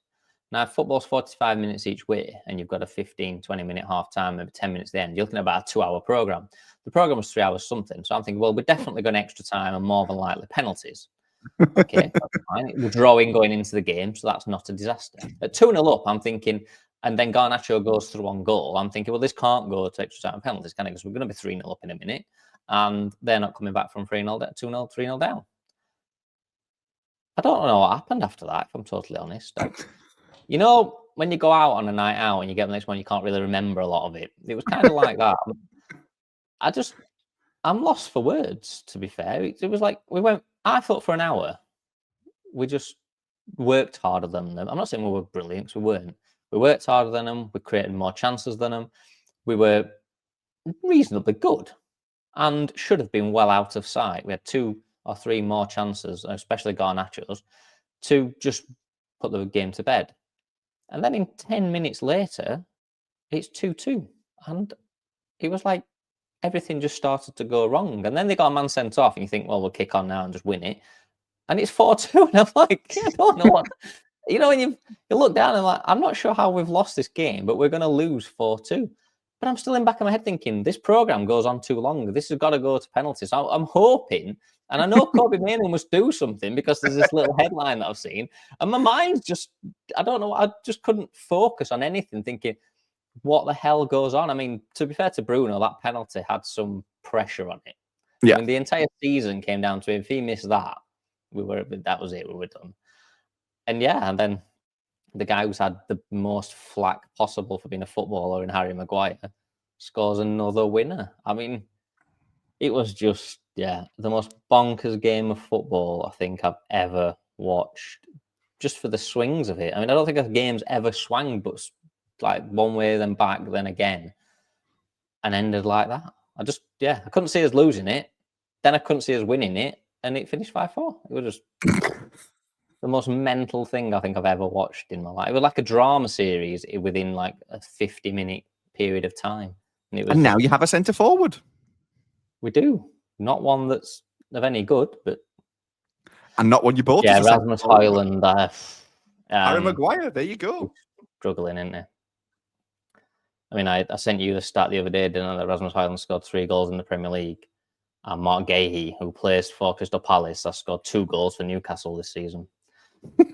Speaker 2: Now, if football's 45 minutes each way and you've got a 15, 20-minute half-time, maybe 10 minutes at the end, you're looking at about a 2-hour programme. The programme was 3 hours something. So I'm thinking, well, we're definitely going extra time and more than likely penalties. Okay, that's fine. We're drawing going into the game, so that's not a disaster. At 2-0 up, I'm thinking, and then Garnacho goes through on goal. I'm thinking, well, this can't go to extra time and penalties, can it? Because we're going to be 3-0 up in a minute, and they're not coming back from 3-0, 2-0, 3-0 down. I don't know what happened after that, if I'm totally honest. When you go out on a night out and you get the next one, you can't really remember a lot of it. It was kind of like that. I'm lost for words, to be fair. It was like I thought for an hour, we just worked harder than them. I'm not saying we were brilliant, because we weren't. We worked harder than them. We created more chances than them. We were reasonably good and should have been well out of sight. We had 2 or 3 more chances, especially Garnacho's, to just put the game to bed. And then in 10 minutes later, it's 2-2. And it was like everything just started to go wrong. And then they got a man sent off, and you think, well, we'll kick on now and just win it. and it's 4-2, and I'm like, I don't know what. When you look down and like, I'm not sure how we've lost this game, but we're going to lose 4-2. But I'm still in the back of my head thinking, this program goes on too long. This has got to go to penalties. I'm hoping, and I know Kobe Mainoo must do something because there's this little headline that I've seen, and my mind's just, I don't know, I just couldn't focus on anything, thinking, what the hell goes on? I mean, to be fair to Bruno, that penalty had some pressure on it.
Speaker 1: Yeah.
Speaker 2: I mean, the entire season came down to if he missed that, that was it. We were done. And then the guy who's had the most flack possible for being a footballer in Harry Maguire scores another winner. I mean, it was just, the most bonkers game of football I think I've ever watched, just for the swings of it. I mean, I don't think a game's ever swung, but like one way, then back, then again, and ended like that. I couldn't see us losing it. Then I couldn't see us winning it, and it finished 5-4. It was just the most mental thing I think I've ever watched in my life. It was like a drama series within like a 50-minute period of time.
Speaker 1: And now you have a centre forward.
Speaker 2: We do. Not one that's of any good, but...
Speaker 1: And not one you bought.
Speaker 2: Yeah, Rasmus Højlund.
Speaker 1: Harry Maguire, there you go.
Speaker 2: Struggling, isn't he? I mean, I sent you the stat the other day, didn't I, that Rasmus Højlund scored 3 goals in the Premier League. And Mark Gahey, who plays for Crystal Palace, has scored 2 goals for Newcastle this season.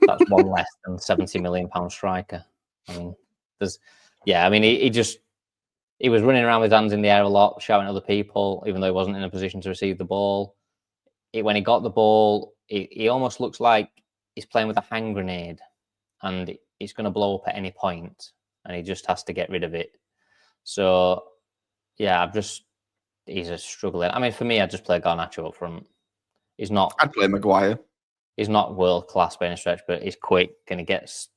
Speaker 2: That's one less than £70 million striker. I mean, he was running around with his hands in the air a lot, shouting at other people, even though he wasn't in a position to receive the ball. When he got the ball, he almost looks like he's playing with a hand grenade, and it's going to blow up at any point, and he just has to get rid of it. So, he's a struggling. I mean, for me, I'd just play Garnacho up front.
Speaker 1: I'd play Maguire.
Speaker 2: He's not world class by any stretch, but he's quick and he gets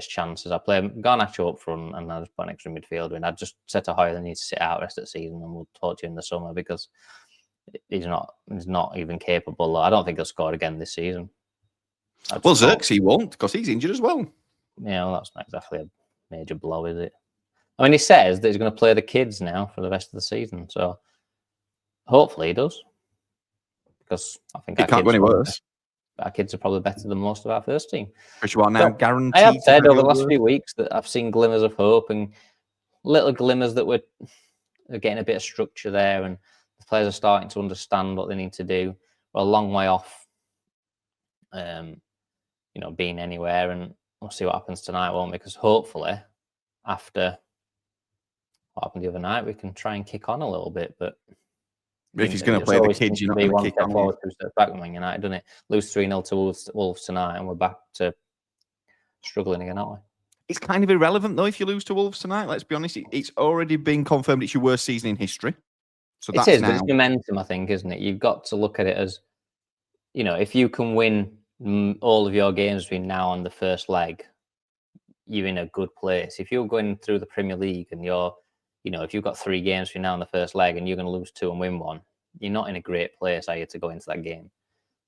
Speaker 2: chances. I play Garnacho up front, and I just put an extra midfielder in. I'd just set to Højlund needs to sit out rest of the season, and we'll talk to you in the summer, because he's not even capable. I don't think he'll score again this season.
Speaker 1: Well, Xerxes won't, because he's injured as well.
Speaker 2: Yeah, well, that's not exactly a major blow, is it? I mean, he says that he's going to play the kids now for the rest of the season, so hopefully he does, because I think
Speaker 1: it can't go any worse.
Speaker 2: Our kids are probably better than most of our first team.
Speaker 1: Which you are now guaranteed.
Speaker 2: I have said over the last few weeks that I've seen glimmers of hope and little glimmers that we're getting a bit of structure there, and the players are starting to understand what they need to do. We're a long way off, being anywhere, and we'll see what happens tonight, won't we? Because hopefully, after what happened the other night, we can try and kick on a little bit. But
Speaker 1: if he's going to play the kids, you're not going to kick on.
Speaker 2: Forward, 2 steps back with Man United, doesn't it? Lose 3-0 to Wolves tonight, and we're back to struggling again, aren't we?
Speaker 1: It's kind of irrelevant, though, if you lose to Wolves tonight. Let's be honest. It's already been confirmed it's your worst season in history. So
Speaker 2: it is, but it's momentum, I think, isn't it? You've got to look at it as, if you can win all of your games between now and the first leg, you're in a good place. If you're going through the Premier League and if you've got 3 games between now and the first leg and you're going to lose 2 and win 1, you're not in a great place, are you, to go into that game?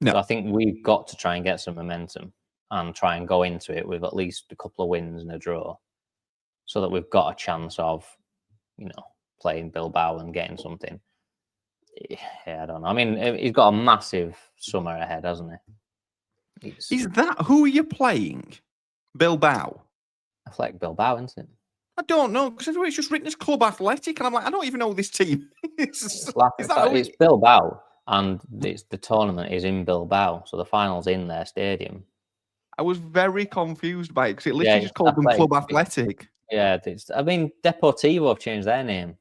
Speaker 2: No. So I think we've got to try and get some momentum and try and go into it with at least a couple of wins and a draw, so that we've got a chance of, playing Bilbao and getting something. Yeah, I don't know. I mean, he's got a massive summer ahead, hasn't he?
Speaker 1: Is that who you're playing? Bilbao?
Speaker 2: Athletic Bilbao, isn't it?
Speaker 1: I don't know, because it's just written as Club Athletic, and I'm like, I don't even know who this team is.
Speaker 2: It's Bilbao, and the tournament is in Bilbao, so the final's in their stadium.
Speaker 1: I was very confused by it, because it literally just called them Club Athletic.
Speaker 2: Yeah, Deportivo have changed their name.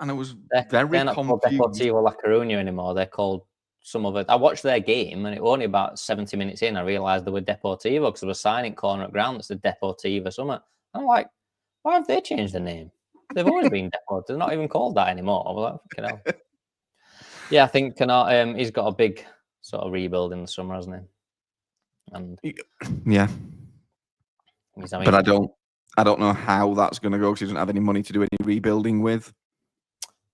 Speaker 1: And I was
Speaker 2: they're not
Speaker 1: confused.
Speaker 2: Called Deportivo La Coruña anymore. They're called some of it. I watched their game, and it was only about 70 minutes in, I realised they were Deportivo, because there was a signing corner at ground that said Deportivo something. I'm like, why have they changed the name? They've always been Deportivo. They're not even called that anymore. I'm like, fucking hell. Yeah, I think he's got a big sort of rebuild in the summer, hasn't he? And
Speaker 1: yeah, but I don't know how that's going to go, because he doesn't have any money to do any rebuilding with.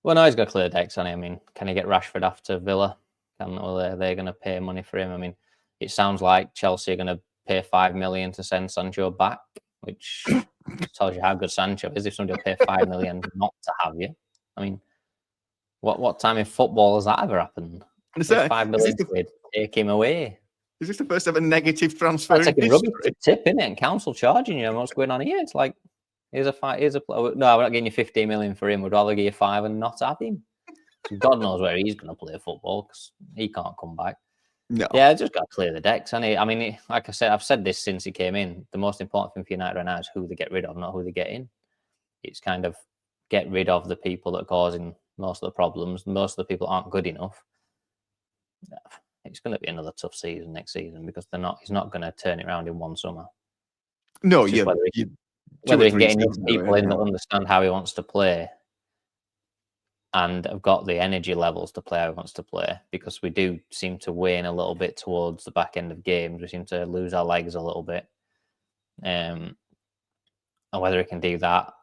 Speaker 2: Well, no, he's got clear decks, hasn't he? I mean, can he get Rashford after Villa? Or they're going to pay money for him? I mean, it sounds like Chelsea are going to pay $5 million to send Sancho back, which tells you how good Sancho is. If somebody will pay $5 million not to have you, I mean, what time in football has that ever happened?
Speaker 1: And
Speaker 2: It's
Speaker 1: so,
Speaker 2: 5
Speaker 1: is
Speaker 2: million quid. Take him away.
Speaker 1: this the first ever negative transfer
Speaker 2: That's
Speaker 1: in
Speaker 2: taking rubbish
Speaker 1: history?
Speaker 2: for a tip, isn't it? And council charging you. What's going on here? It's like, here's a no, we're not getting you 15 million for him. We'd rather give you 5 and not have him. So God knows where he's going to play football because he can't come back.
Speaker 1: No.
Speaker 2: Yeah, just got to clear the decks. And I mean, like I said, I've said this since he came in. The most important thing for United right now is who they get rid of, not who they get in. It's kind of get rid of the people that are causing most of the problems. Most of the people aren't good enough. It's going to be another tough season next season because he's not going to turn it around in one summer.
Speaker 1: No,
Speaker 2: whether he can get enough people in that understand how he wants to play and have got the energy levels to play how he wants to play, because we do seem to wane a little bit towards the back end of games. We seem to lose our legs a little bit. And whether he can do that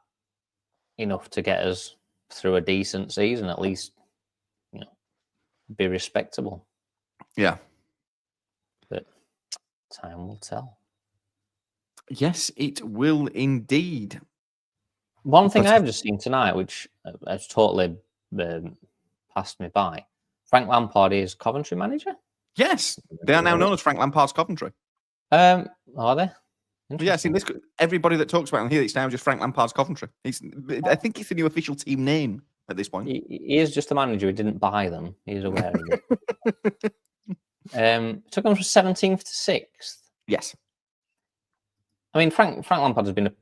Speaker 2: enough to get us through a decent season, at least, be respectable.
Speaker 1: Yeah.
Speaker 2: But time will tell.
Speaker 1: Yes, it will indeed.
Speaker 2: One thing I've just seen tonight, which has totally passed me by, Frank Lampard is Coventry manager?
Speaker 1: Yes, they are now known as Frank Lampard's Coventry.
Speaker 2: Are they?
Speaker 1: Yeah, see, everybody that talks about him here, it's now just Frank Lampard's Coventry. I think it's the new official team name at this point.
Speaker 2: He is just a manager who didn't buy them. He's aware of it. Took them from 17th to 6th.
Speaker 1: Yes.
Speaker 2: I mean, Frank Lampard has been a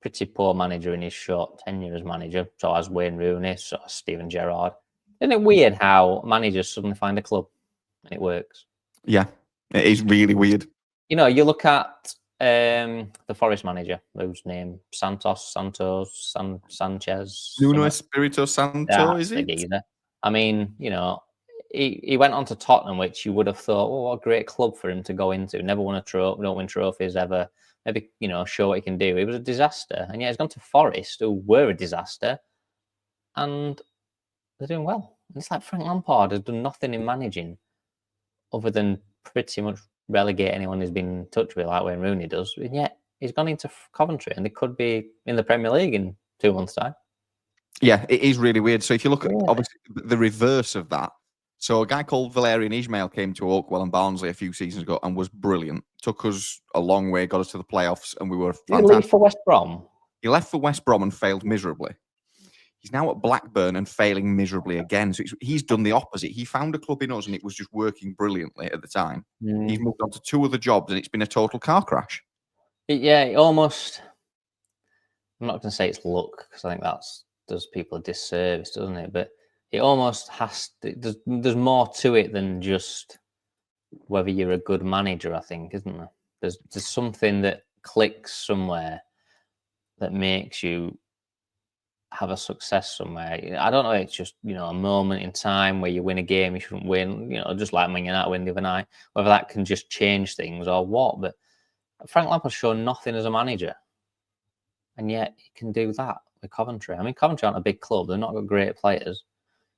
Speaker 2: pretty poor manager in his short tenure as manager. So has Wayne Rooney, so has Steven Gerrard. Isn't it weird how managers suddenly find a club and it works?
Speaker 1: Yeah, it is really weird.
Speaker 2: You look at the Forest manager, whose name Sanchez.
Speaker 1: Nuno Espirito Santo, is it?
Speaker 2: Either. I mean, he went on to Tottenham, which you would have thought, oh, what a great club for him to go into. Never won a trophy, don't win trophies ever. Maybe, show what he can do. He was a disaster. And yet he's gone to Forest, who were a disaster, and they're doing well. And it's like Frank Lampard has done nothing in managing other than pretty much relegate anyone who's been in touch with, like Wayne Rooney does. And yet he's gone into Coventry, and they could be in the Premier League in 2 months' time.
Speaker 1: Yeah, it is really weird. So if you look at, obviously, the reverse of that, so a guy called Valerian Ismail came to Oakwell and Barnsley a few seasons ago and was brilliant. Took us a long way, got us to the playoffs, and we were fantastic.
Speaker 2: Did he leave for West Brom?
Speaker 1: He left for West Brom and failed miserably. He's now at Blackburn and failing miserably again. So he's done the opposite. He found a club in us and it was just working brilliantly at the time. He's moved on to 2 other jobs and it's been a total car crash.
Speaker 2: It almost... I'm not going to say it's luck, because I think does people a disservice, doesn't it? But it almost has to, there's more to it than just whether you're a good manager, I think, isn't there? There's something that clicks somewhere that makes you have a success somewhere. I don't know, it's just, a moment in time where you win a game you shouldn't win, just like Man United win the other night, whether that can just change things or what. But Frank Lampard's shown nothing as a manager, and yet he can do that with Coventry. I mean, Coventry aren't a big club. They've not got great players.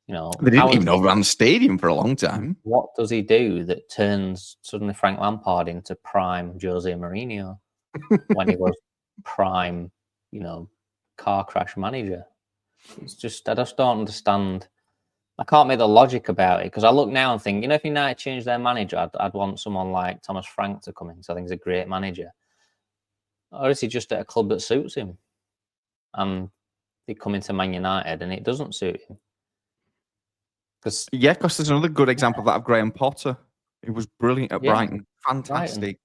Speaker 1: They didn't even overrun the stadium for a long time.
Speaker 2: What does he do that turns suddenly Frank Lampard into prime Jose Mourinho when he was prime, car crash manager? It's just, I just don't understand. I can't make the logic about it, because I look now and think, if United changed their manager, I'd want someone like Thomas Frank to come in, so I think he's a great manager. Or is he just at a club that suits him? And they come into Man United and it doesn't suit him. Because
Speaker 1: there's another good example of that of Graham Potter. He was brilliant at Brighton. Fantastic. Brighton.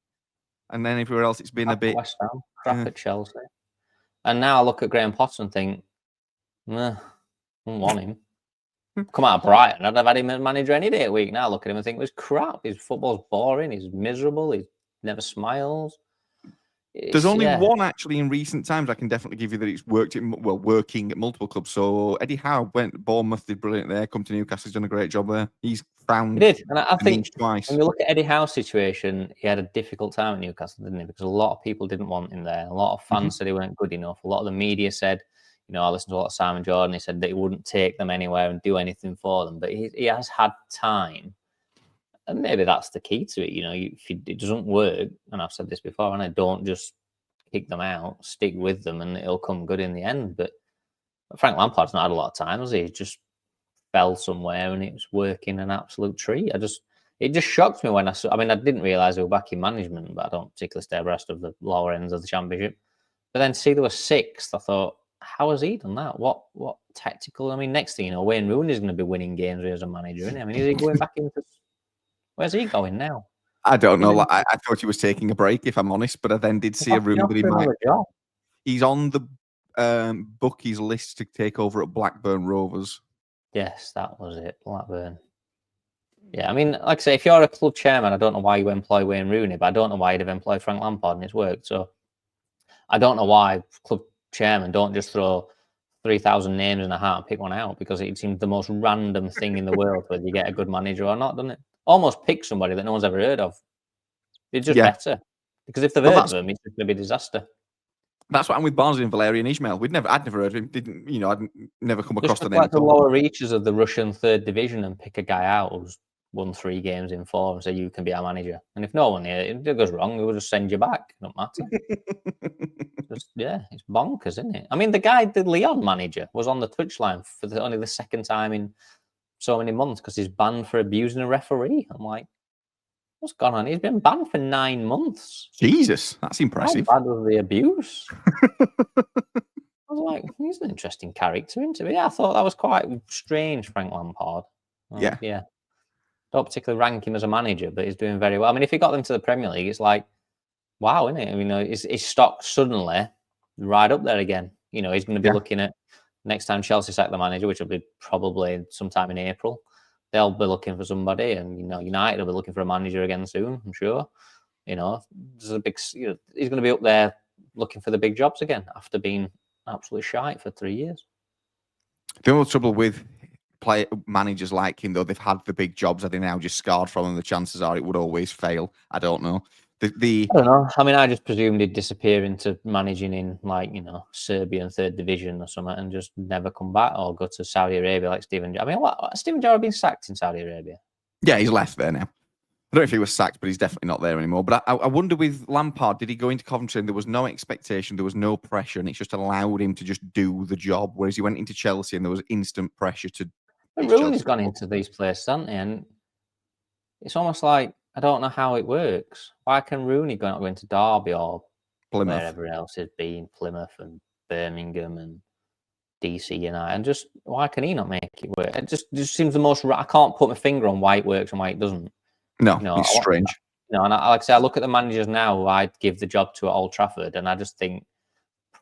Speaker 1: And then everywhere else it's been a bit...
Speaker 2: West Ham, crap at Chelsea. And now I look at Graham Potter and think, I don't want him. Come out of Brighton, I'd have had him as manager any day of the week. Now I look at him and think, it was crap. His football's boring. He's miserable. He never smiles.
Speaker 1: There's only one actually in recent times I can definitely give you that it's working at multiple clubs. So Eddie Howe went to Bournemouth, did brilliant there. Come to Newcastle, he's done a great job there. He's found.
Speaker 2: He did, and I think
Speaker 1: twice.
Speaker 2: When you look at Eddie Howe's situation, he had a difficult time at Newcastle, didn't he? Because a lot of people didn't want him there. A lot of fans said he weren't good enough. A lot of the media said, I listened to a lot of Simon Jordan. He said that he wouldn't take them anywhere and do anything for them. But he has had time. And maybe that's the key to it. If it doesn't work, and I've said this before, and I don't just kick them out, stick with them, and it'll come good in the end. But Frank Lampard's not had a lot of time, has he? He's just spell somewhere and it was working an absolute treat. It just shocked me when I saw. I mean, I didn't realise they were back in management, but I don't particularly stay abreast of the lower ends of the championship. But then to see they were sixth, I thought, how has he done that? What tactical? I mean, next thing you know, Wayne Rooney's going to be winning games as a manager, isn't he? I mean, is he going back into? Where's he going now?
Speaker 1: I don't know. I thought he was taking a break, if I'm honest, but I then did see a rumour that he might. He's on the bookies list to take over at Blackburn Rovers.
Speaker 2: Yes, that was it, Blackburn. Yeah, I mean, like I say, if you're a club chairman, I don't know why you employ Wayne Rooney, but I don't know why you'd have employed Frank Lampard, and it's worked. So I don't know why club chairman don't just throw 3,000 names in a hat and pick one out, because it seems the most random thing in the world whether you get a good manager or not, doesn't it? Almost pick somebody that no one's ever heard of. It's just better, because if they've heard of them, it's just going to be a disaster.
Speaker 1: That's what I'm with Barnsley and Valerian Ismail. I'd never heard of him. I'd never come across the name.
Speaker 2: Like the lower reaches of the Russian third division and pick a guy out who's won 3 games in 4 and say you can be our manager. And if no one here, it goes wrong, we'll just send you back. It don't matter. It's bonkers, isn't it? I mean, the Leon manager was on the Twitch line for only the second time in so many months because he's banned for abusing a referee. I'm like, what's gone on? He's been banned for 9 months.
Speaker 1: Jesus, that's impressive.
Speaker 2: How bad was the abuse? I was like, he's an interesting character, isn't he? Yeah, I thought that was quite strange, Frank Lampard. Yeah. Don't particularly rank him as a manager, but he's doing very well. I mean, if he got them to the Premier League, it's like, wow, isn't it? I mean, his stock suddenly right up there again. He's going to be looking at next time Chelsea sack the manager, which will be probably sometime in April. They'll be looking for somebody, and United will be looking for a manager again soon, I'm sure. There's a big. He's going to be up there looking for the big jobs again after being absolutely shite for 3 years.
Speaker 1: The only trouble with managers like him, though, they've had the big jobs. Are they now just scarred from them? The chances are it would always fail. I don't know. I
Speaker 2: don't know. I mean, I just presumed he'd disappear into managing in Serbian third division or something and just never come back, or go to Saudi Arabia like Steven. I mean, Steven Gerrard been sacked in Saudi Arabia?
Speaker 1: Yeah, he's left there now. I don't know if he was sacked, but he's definitely not there anymore. But I wonder with Lampard, did he go into Coventry and there was no expectation, there was no pressure, and it's just allowed him to just do the job? Whereas he went into Chelsea and there was instant pressure to.
Speaker 2: Rooney's gone into these places, hasn't he? And it's almost like, I don't know how it works. Why can Rooney not go into Derby or Plymouth, wherever else he's been, Plymouth and Birmingham and DC United, and just why can he not make it work? It just seems the most. I can't put my finger on why it works and why it doesn't.
Speaker 1: No, it's strange.
Speaker 2: And like I say, I look at the managers now who I'd give the job to at Old Trafford, and I just think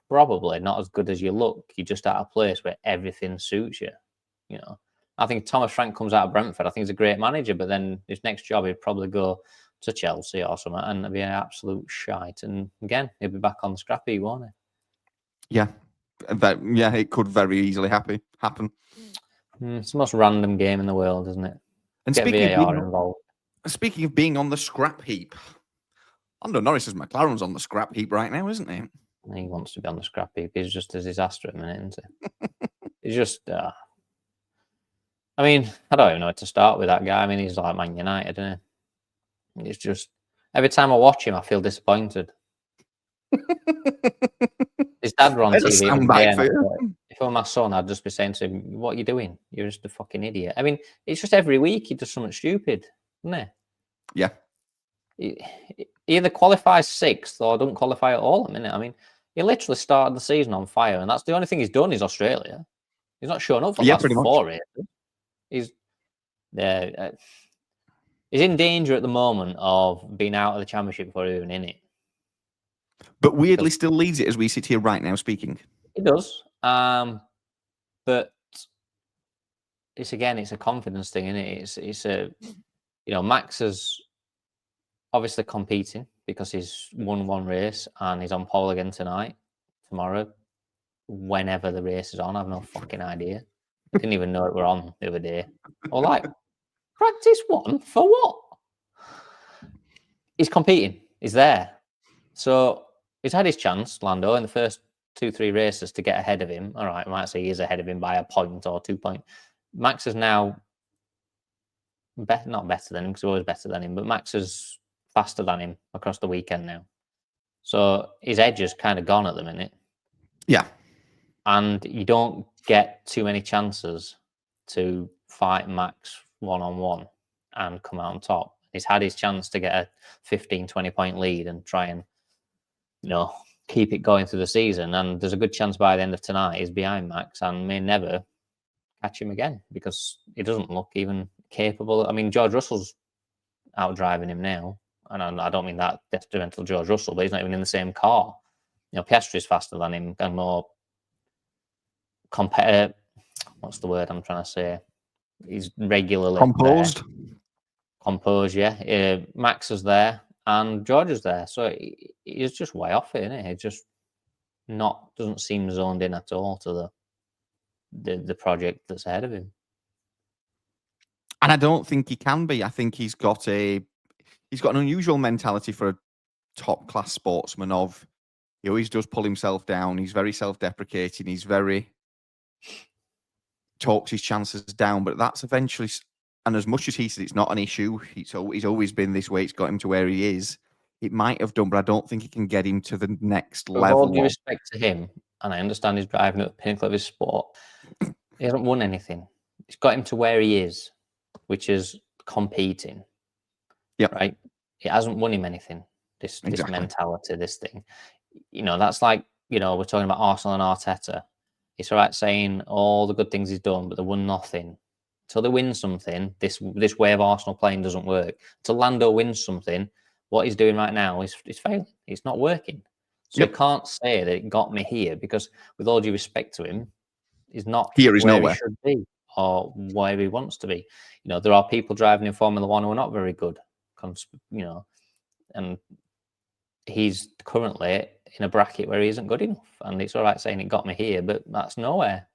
Speaker 2: probably not as good as you look. You're just at a place where everything suits you. I think Thomas Frank comes out of Brentford. I think he's a great manager, but then his next job he'd probably go to Chelsea or something, and it'd be an absolute shite. And again, he'll be back on the scrappy, won't he?
Speaker 1: Yeah, it could very easily happen.
Speaker 2: It's the most random game in the world, isn't it?
Speaker 1: And
Speaker 2: get VAR involved.
Speaker 1: Speaking of being on the scrap heap, Lando Norris' McLaren's on the scrap heap right now, isn't he?
Speaker 2: He wants to be on the scrap heap. He's just a disaster at the minute, isn't he? He's just. I mean, I don't even know where to start with that guy. I mean, he's like Man United, isn't he? It's just every time I watch him, I feel disappointed. His dad runs TV. If I were my son, I'd just be saying to him, "What are you doing? You're just a fucking idiot." I mean, it's just every week he does something stupid, isn't he?
Speaker 1: Yeah.
Speaker 2: He either qualifies 6th or doesn't qualify at all. I mean, he literally started the season on fire, and that's the only thing he's done is Australia. He's not showing up for the last 4 races. He's in danger at the moment of being out of the championship before even in it.
Speaker 1: But weirdly still leads it as we sit here right now speaking.
Speaker 2: He does. But it's a confidence thing, isn't it? It's a Max is obviously competing because he's won 1 race and he's on pole again tomorrow, whenever the race is on. I have no fucking idea. I didn't even know it were on the other day. Or like, practice 1 for what? He's competing. He's there. So he's had his chance, Lando, in the first 2-3 races to get ahead of him. All right, I might say he is ahead of him by a point or 2 points. Max is now not better than him because he's always better than him, but Max is faster than him across the weekend now. So his edge is kind of gone at the minute.
Speaker 1: Yeah.
Speaker 2: And you don't get too many chances to fight Max one-on-one and come out on top. He's had his chance to get a 15, 20-point lead and try and, keep it going through the season. And there's a good chance by the end of tonight he's behind Max and may never catch him again because he doesn't look even capable. I mean, George Russell's out driving him now. And I don't mean that detrimental to George Russell, but he's not even in the same car. Piastri's faster than him and more what's the word I'm trying to say? He's regularly composed, yeah. Max is there and George is there, so he's just way off it, isn't he? He just doesn't seem zoned in at all to the project that's ahead of him.
Speaker 1: And I don't think he can be. I think he's got an unusual mentality for a top class sportsman. He always does pull himself down. He's very self-deprecating. He's very talks his chances down. But that's eventually, and as much as he said it's not an issue, he's always been this way. It's got him to where he is. It might have done, but I don't think it can get him to the next level.
Speaker 2: With all due respect to him, and I understand he's driving at the pinnacle of his sport, he hasn't won anything. It's got him to where he is, which is competing.
Speaker 1: Yeah.
Speaker 2: Right? It hasn't won him anything. This mentality, this thing. That's like, we're talking about Arsenal and Arteta. It's all right saying all the good things he's done, but they won nothing. Until they win something, this way of Arsenal playing doesn't work. Until Lando wins something, what he's doing right now is failing. It's not working. So you can't say that it got me here because, with all due respect to him, he's not
Speaker 1: here. He's
Speaker 2: where
Speaker 1: nowhere.
Speaker 2: he should be or where he wants to be. There are people driving in Formula One who are not very good. And he's currently in a bracket where he isn't good enough. And it's all right saying it got me here, but that's nowhere.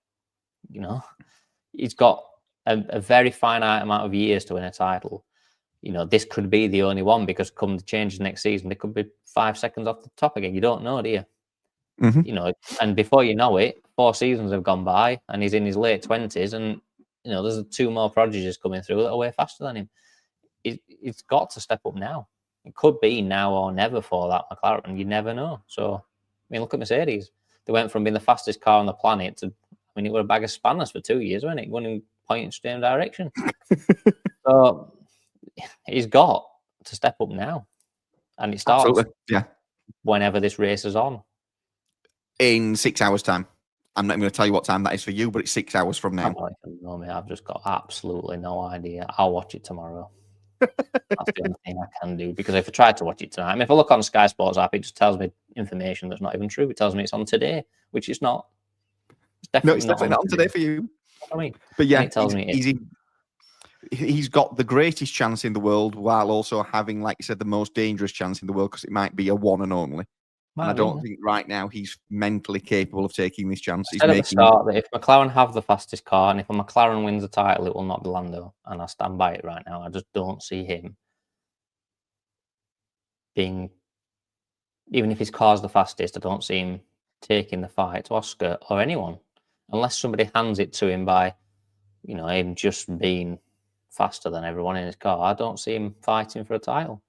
Speaker 2: He's got a very finite amount of years to win a title. This could be the only one because come the changes next season, they could be 5 seconds off the top again. You don't know, do you?
Speaker 1: Mm-hmm.
Speaker 2: And before you know it, 4 seasons have gone by and he's in his late 20s and, there's 2 more prodigies coming through that are way faster than him. He's got to step up now. It could be now or never for that McLaren. You never know. So, look at Mercedes. They went from being the fastest car on the planet to, it was a bag of spanners for 2 years, wasn't it? Going point in the same direction. So, he's got to step up now. And it starts whenever this race is on.
Speaker 1: In 6 hours' time. I'm not going to tell you what time that is for you, but it's 6 hours from now.
Speaker 2: I've just got absolutely no idea. I'll watch it tomorrow. That's the only thing I can do, because if I try to watch it tonight, if I look on Sky Sports app, it just tells me information that's not even true. It tells me it's on today, which is not.
Speaker 1: It's definitely not on today for you. But yeah,
Speaker 2: it tells me
Speaker 1: he's got the greatest chance in the world while also having, like you said, the most dangerous chance in the world because it might be a one and only. And I don't think right now he's mentally capable of taking this chance.
Speaker 2: I said at the start that if McLaren have the fastest car and if a McLaren wins the title, it will not be Lando. And I stand by it right now. I just don't see him being, even if his car's the fastest, I don't see him taking the fight to Oscar or anyone. Unless somebody hands it to him by, him just being faster than everyone in his car. I don't see him fighting for a title.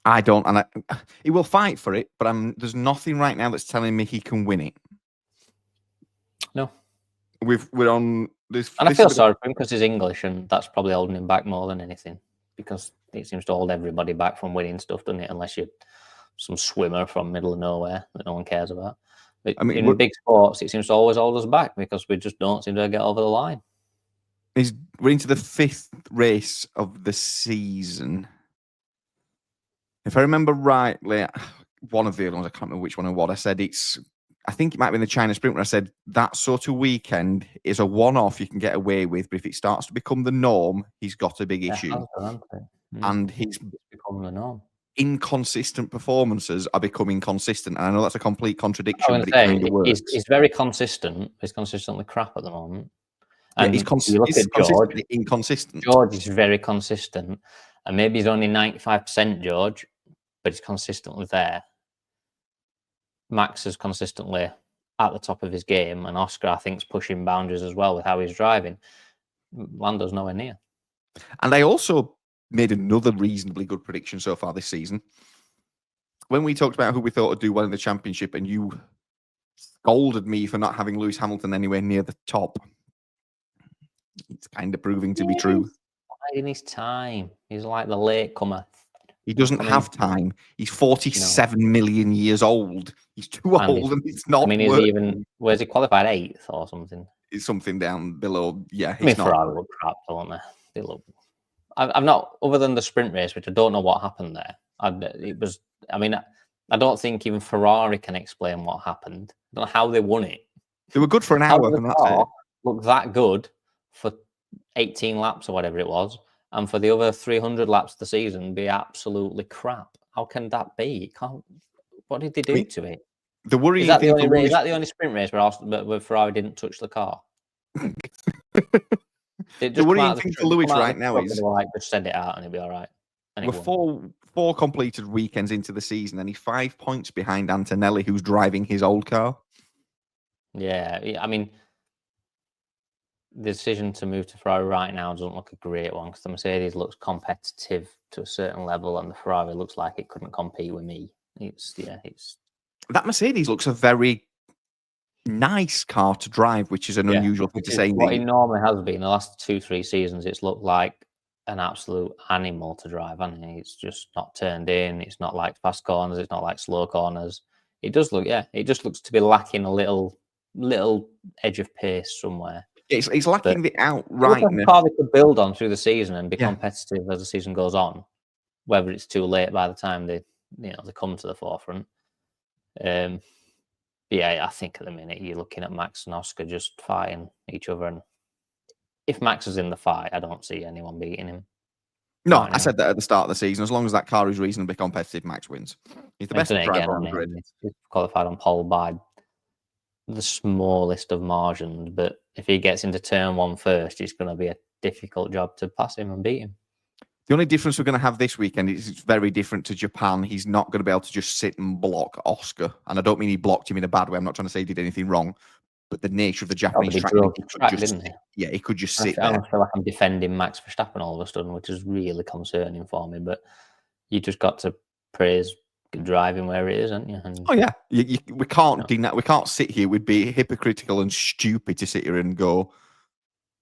Speaker 1: I don't, and he will fight for it, but there's nothing right now that's telling me he can win it.
Speaker 2: No.
Speaker 1: We're on this.
Speaker 2: And I feel sorry for him because he's English, and that's probably holding him back more than anything. Because it seems to hold everybody back from winning stuff, doesn't it? Unless you're some swimmer from middle of nowhere that no one cares about. But in big sports, it seems to always hold us back because we just don't seem to get over the line.
Speaker 1: We're into the 5th race of the season. If I remember rightly, one of the other ones, I can't remember which one and what, I said I think it might be in the China Sprint where I said that sort of weekend is a one-off you can get away with, but if it starts to become the norm, he's got a big issue. And he's
Speaker 2: become the norm.
Speaker 1: Inconsistent performances are becoming consistent. And I know that's a complete contradiction, but it kind of works.
Speaker 2: He's very consistent. He's consistently crap at the moment. And
Speaker 1: he's
Speaker 2: George,
Speaker 1: inconsistent.
Speaker 2: George is very consistent. And maybe he's only 95% George, but he's consistently there. Max is consistently at the top of his game, and Oscar, I think, is pushing boundaries as well with how he's driving. Lando's nowhere near.
Speaker 1: And I also made another reasonably good prediction so far this season. When we talked about who we thought would do well in the championship, and you scolded me for not having Lewis Hamilton anywhere near the top, It's kind of proving to be true.
Speaker 2: He's biding his time. He's like the late comer.
Speaker 1: He doesn't have time. He's 47 million years old. He's too old, and it's not.
Speaker 2: I mean, is he even? Where's he qualified 8th or something?
Speaker 1: It's something down below. Yeah,
Speaker 2: I mean, Ferrari look crap, don't they? They look. I'm not, other than the sprint race, which I don't know what happened there. It was. I mean, I don't think even Ferrari can explain what happened. I don't know how they won it.
Speaker 1: They were good for an hour, and that's it.
Speaker 2: Looked that good for 18 laps or whatever it was, and for the other 300 laps of the season be absolutely crap. How can that be? It can't. What did they do to it?
Speaker 1: The worrying
Speaker 2: is that
Speaker 1: thing
Speaker 2: the only race? Is that the only sprint race where Ferrari didn't touch the car?
Speaker 1: The worrying thing for Lewis right now is
Speaker 2: like just send it out and it'll be all right.
Speaker 1: We're four completed weekends into the season, and he's 5 points behind Antonelli, who's driving his old car.
Speaker 2: Yeah, I mean, the decision to move to Ferrari right now doesn't look a great one because the Mercedes looks competitive to a certain level, and the Ferrari looks like it couldn't compete with me. It's
Speaker 1: that Mercedes looks a very nice car to drive, which is an unusual thing to say.
Speaker 2: What it normally has been the last 2-3 seasons. It's looked like an absolute animal to drive, and it's just not turned in. It's not like fast corners. It's not like slow corners. It does look, it just looks to be lacking a little edge of pace somewhere.
Speaker 1: It's lacking the outrightness.
Speaker 2: Car they could build on through the season and be competitive as the season goes on, whether it's too late by the time they come to the forefront. I think at the minute you're looking at Max and Oscar just fighting each other, and if Max is in the fight, I don't see anyone beating him.
Speaker 1: No, I said that at the start of the season. As long as that car is reasonably competitive, Max wins. He's the best driver on the grid.
Speaker 2: He's qualified on pole by the smallest of margins, but if he gets into turn 1 first, it's going to be a difficult job to pass him and beat him.
Speaker 1: The only difference we're going to have this weekend is it's very different to Japan. He's not going to be able to just sit and block Oscar. And I don't mean he blocked him in a bad way. I'm not trying to say he did anything wrong. But the nature of the Japanese track,
Speaker 2: didn't he?
Speaker 1: Yeah, he could just sit there.
Speaker 2: I feel like I'm defending Max Verstappen all of a sudden, which is really concerning for me. But you just got to praise driving where it is, haven't you? And,
Speaker 1: we can't deny. We can't sit here. We'd be hypocritical and stupid to sit here and go,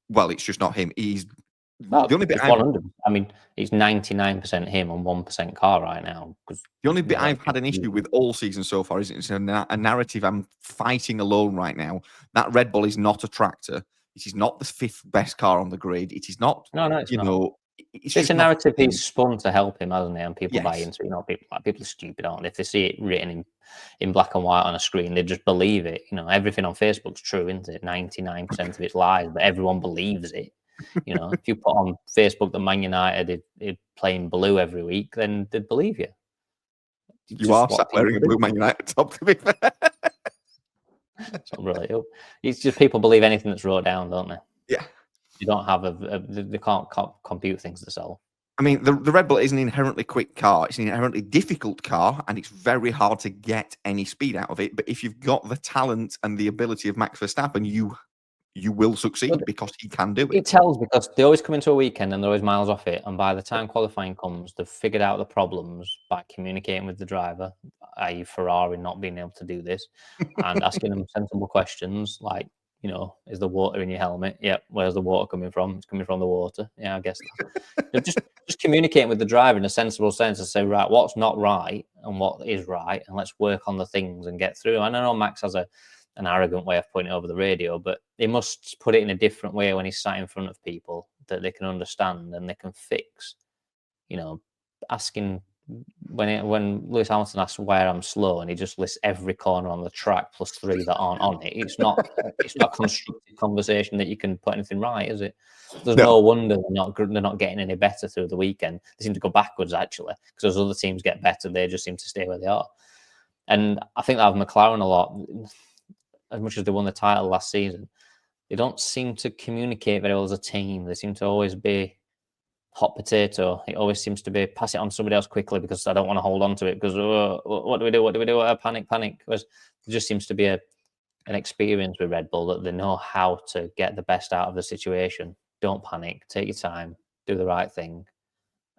Speaker 1: well, it's just not him. He's the only bit.
Speaker 2: I mean, it's 99% him and 1% car right now.
Speaker 1: The only bit I've had an issue with all season so far is it's a narrative I'm fighting alone right now. That Red Bull is not a tractor. It is not the 5th best car on the grid. It is not.
Speaker 2: No, it's not. It's a narrative he's spun to help him, hasn't he? And people buy into it. People are stupid, aren't they? If they see it written in black and white on a screen, they just believe it. Everything on Facebook's true, isn't it? 99% of it's lies, but everyone believes it. If you put on Facebook that Man United is playing blue every week, then they'd believe you.
Speaker 1: You are sat wearing a blue Man United top, to be fair.
Speaker 2: It's not really. It's just people believe anything that's wrote down, don't they?
Speaker 1: Yeah.
Speaker 2: You don't have they can't compute things themselves.
Speaker 1: I mean, the Red Bull is an inherently quick car. It's an inherently difficult car, and it's very hard to get any speed out of it. But if you've got the talent and the ability of Max Verstappen, you will succeed because he can do it.
Speaker 2: It tells because they always come into a weekend and they're always miles off it. And by the time qualifying comes, they've figured out the problems by communicating with the driver, i.e. Ferrari not being able to do this, and asking them sensible questions like, is the water in your helmet? Yep. Where's the water coming from? It's coming from the water. Yeah, I guess. They're just communicating with the driver in a sensible sense and say, right, what's not right and what is right, and let's work on the things and get through. I know Max has an arrogant way of putting it over the radio, but he must put it in a different way when he's sat in front of people that they can understand and they can fix. Asking when Lewis Hamilton asks where I'm slow and he just lists every corner on the track plus 3 that aren't on it. It's not a constructive conversation that you can put anything right, is it? There's no wonder they're not getting any better through the weekend. They seem to go backwards actually, because as other teams get better, they just seem to stay where they are. And I think that with McLaren a lot, as much as they won the title last season, they don't seem to communicate very well as a team. They seem to always be hot potato. It always seems to be pass it on to somebody else quickly because I don't want to hold on to it because what do we do? What do we do? Panic. Because there just seems to be an experience with Red Bull that they know how to get the best out of the situation. Don't panic. Take your time. Do the right thing.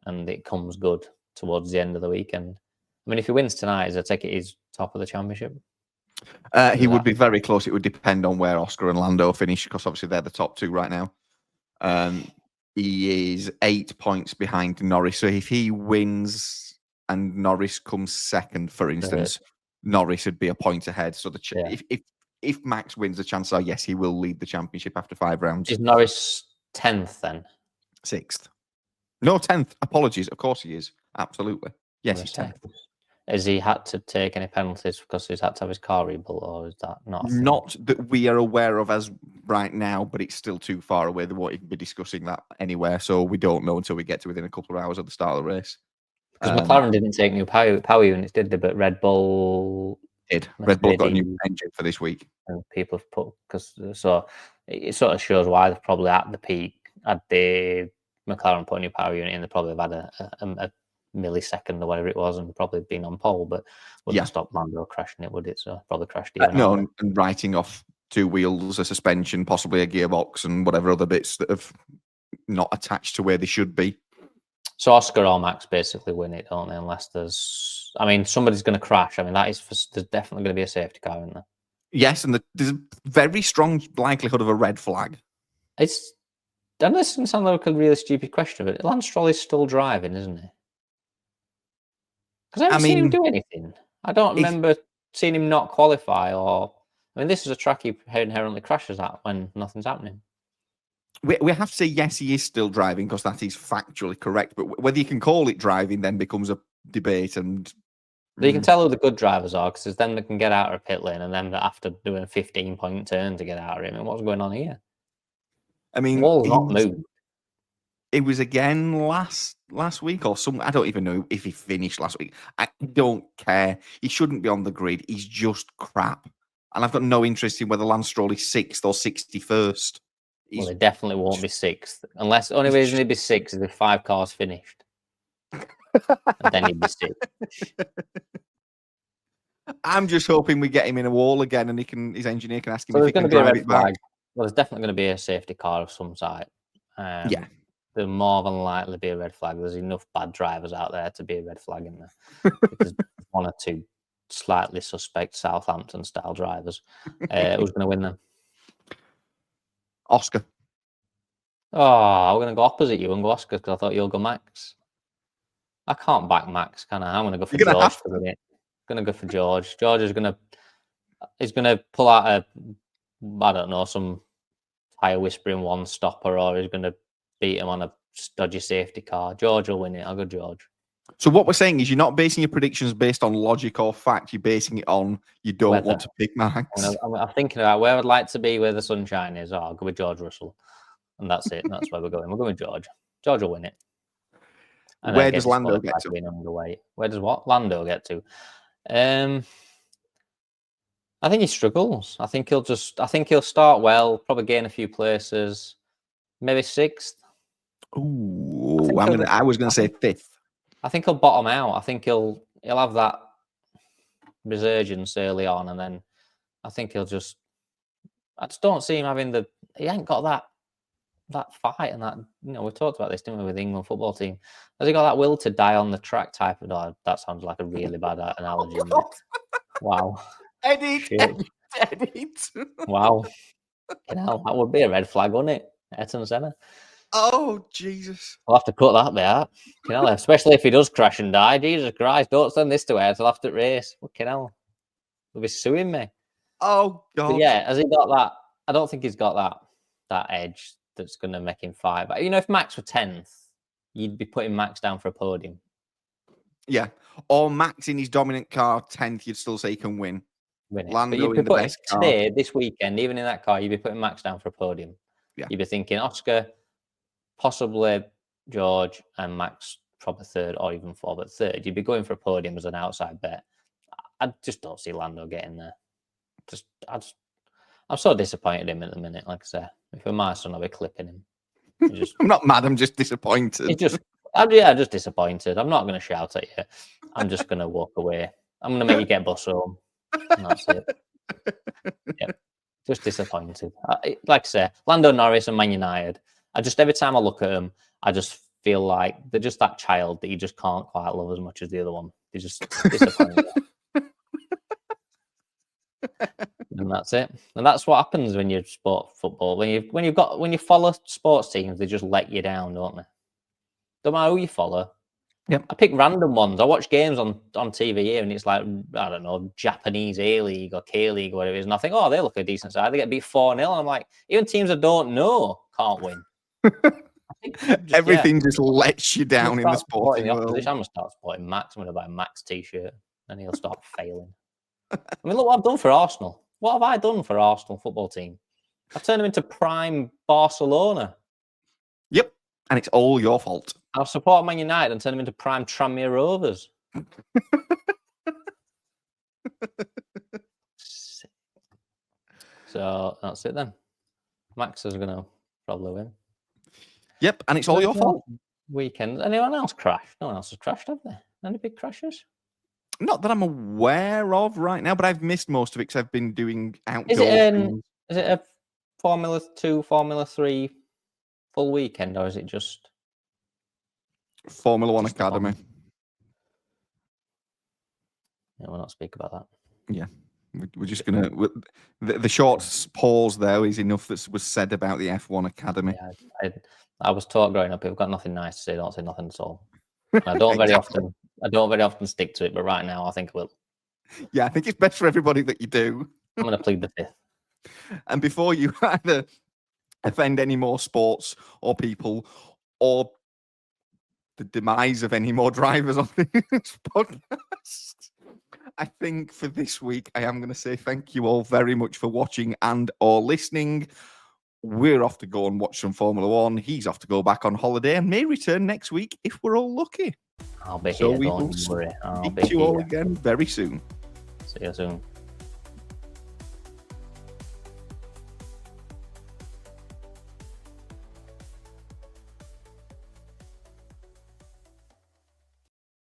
Speaker 2: And it comes good towards the end of the weekend. I mean, if he wins tonight, I take it he's top of the championship.
Speaker 1: He would be very close. It would depend on where Oscar and Lando finish because obviously they're the top 2 right now. He is 8 points behind Norris. So if he wins and Norris comes second, for instance, Norris would be a point ahead. So if Max wins, the chances are yes, he will lead the championship after 5 rounds.
Speaker 2: Is Norris 10th then?
Speaker 1: 6th. No, 10th. Apologies. Of course he is. Absolutely. Yes, he's 10th.
Speaker 2: Has he had to take any penalties because he's had to have his car rebuilt, or is that not?
Speaker 1: Not that we are aware of as right now, but it's still too far away. They won't even be discussing that anywhere, so we don't know until we get to within a couple of hours of the start of the race.
Speaker 2: Because McLaren didn't take new power units, did they? But Red Bull
Speaker 1: did. Red Bull got a new engine for this week,
Speaker 2: and people have put so it sort of shows why they're probably at the peak. Had the McLaren put a new power unit in, they probably have had a millisecond or whatever it was, and probably been on pole, but wouldn't stop Lando crashing it, would it? So probably crashed even.
Speaker 1: No, and writing off 2 wheels, a suspension, possibly a gearbox, and whatever other bits that have not attached to where they should be.
Speaker 2: So Oscar or Max basically win it, don't they? Unless somebody's going to crash. I mean, there's definitely going to be a safety car in there.
Speaker 1: Yes, and there's a very strong likelihood of a red flag.
Speaker 2: I know this doesn't sound like a really stupid question, but Lance Stroll is still driving, isn't he? Because I haven't seen him do anything. I don't remember seeing him not qualify this is a track he inherently crashes at when nothing's happening.
Speaker 1: We have to say, yes, he is still driving because that is factually correct. But whether you can call it driving then becomes a debate. And
Speaker 2: you can tell who the good drivers are because it's them that can get out of a pit lane and then that have to do a 15-point turn to get out of him. And what's going on here?
Speaker 1: I mean,
Speaker 2: wall's not moved.
Speaker 1: It was again last week or something. I don't even know if he finished last week. I don't care. He shouldn't be on the grid. He's just crap. And I've got no interest in whether Lance Stroll is 6th or 61st.
Speaker 2: Well, it definitely won't be 6th. Unless the only reason he'd be 6th is if 5 cars finished. And then he'd be 6th.
Speaker 1: I'm just hoping we get him in a wall again and his engineer can ask him
Speaker 2: so
Speaker 1: if
Speaker 2: there's
Speaker 1: he
Speaker 2: going
Speaker 1: can
Speaker 2: to be a
Speaker 1: drive
Speaker 2: red
Speaker 1: it
Speaker 2: flag.
Speaker 1: back.
Speaker 2: Well, there's definitely going to be a safety car of some sort. There'll more than likely be a red flag. There's enough bad drivers out there to be a red flag in there. Because 1 or 2 slightly suspect Southampton-style drivers. Who's going to win them?
Speaker 1: Oscar.
Speaker 2: Oh, we're going to go opposite you and go Oscar because I thought you'll go Max. I can't back Max, can I? I'm going to go for George for the minute. Going to go for George. George is going to pull out some tire whispering one stopper, or he's going to beat him on a dodgy safety car. George will win it. I'll go George.
Speaker 1: So what we're saying is you're not basing your predictions based on logic or fact. You're basing it on you don't want to pick Max.
Speaker 2: I'm thinking about where I'd like to be where the sunshine is. I'll go with George Russell. And that's it. That's where we're going. We're going with George. George will win it. And
Speaker 1: where does Lando get to?
Speaker 2: Underway. Where does what? Lando get to? I think he struggles. I think he'll start well, probably gain a few places, maybe 6th.
Speaker 1: Ooh, I was going to say 5th.
Speaker 2: I think he'll bottom out. I think he'll have that resurgence early on, and then I think I just don't see him having he ain't got that fight and that, we talked about this, didn't we, with the England football team? Has he got that will to die on the track type of? No, that sounds like a really bad analogy. Wow.
Speaker 1: Edit.
Speaker 2: Wow. That would be a red flag, wouldn't it? Ayrton Senna.
Speaker 1: Oh, Jesus.
Speaker 2: I'll have to cut that bit out. Especially if he does crash and die. Jesus Christ, don't send this to Ayrton after the race. Fucking hell. He'll be suing me.
Speaker 1: Oh, God.
Speaker 2: But yeah, has he got that? I don't think he's got that edge that's going to make him fight. But, if Max were 10th, you'd be putting Max down for a podium.
Speaker 1: Yeah. Or Max in his dominant car, 10th, you'd still say he can win. Lando in the best car.
Speaker 2: Today, this weekend, even in that car, you'd be putting Max down for a podium.
Speaker 1: Yeah.
Speaker 2: You'd be thinking Oscar, possibly George, and Max probably 3rd or even 4th, but 3rd. You'd be going for a podium as an outside bet. I just don't see Lando getting there. I'm so disappointed in him at the minute. Like I say, if it were my son, I'd be clipping him.
Speaker 1: I'm not mad. I'm just disappointed.
Speaker 2: I'm just disappointed. I'm not going to shout at you. I'm just going to walk away. I'm going to make you get bus home. And that's it. Yeah. Just disappointed. Like I say, Lando Norris and Man United. Every time I look at them, I just feel like they're just that child that you just can't quite love as much as the other one. They're just disappointed. And that's it. And that's what happens when you sport football. When you follow sports teams, they just let you down, don't they? Don't matter who you follow.
Speaker 1: Yep.
Speaker 2: I pick random ones. I watch games on TV here, and it's like, I don't know, Japanese A League or K League or whatever it is. And I think, oh, they look a decent side. They get beat 4-0. And I'm like, even teams I don't know can't win.
Speaker 1: Everything just lets you down in the sporting world.
Speaker 2: I'm going to start supporting Max. I'm going to buy a Max t-shirt, and he'll start failing. I mean, look what I've done for Arsenal. What have I done for Arsenal football team? I've turned them into prime Barcelona.
Speaker 1: Yep. And it's all your fault.
Speaker 2: I've supported Man United and turned them into prime Tranmere Rovers. So that's it then. Max is going to probably win.
Speaker 1: Yep, and it's all your fault.
Speaker 2: Weekend. Anyone else crashed? No one else has crashed, have they? Any big crashes?
Speaker 1: Not that I'm aware of right now, but I've missed most of it because I've been doing outdoor things.
Speaker 2: Is it a Formula 2, Formula 3 full weekend, or is it just
Speaker 1: Formula 1 Academy?
Speaker 2: Yeah, we'll not speak about that.
Speaker 1: Yeah. We're just going to... The short pause there is enough that was said about the F1 Academy.
Speaker 2: Yeah, I was taught growing up, if you've got nothing nice to say, don't say nothing at all. I don't very often stick to it, but right now I think I will.
Speaker 1: Yeah, I think it's best for everybody that you do.
Speaker 2: I'm going to plead the fifth.
Speaker 1: And before you either offend any more sports or people or the demise of any more drivers on this podcast, I think for this week, I am going to say thank you all very much for watching and or listening. We're off to go and watch some Formula 1. He's off to go back on holiday and may return next week if we're all lucky.
Speaker 2: I'll be here, don't worry.
Speaker 1: I'll speak to you all again very soon.
Speaker 2: See you soon.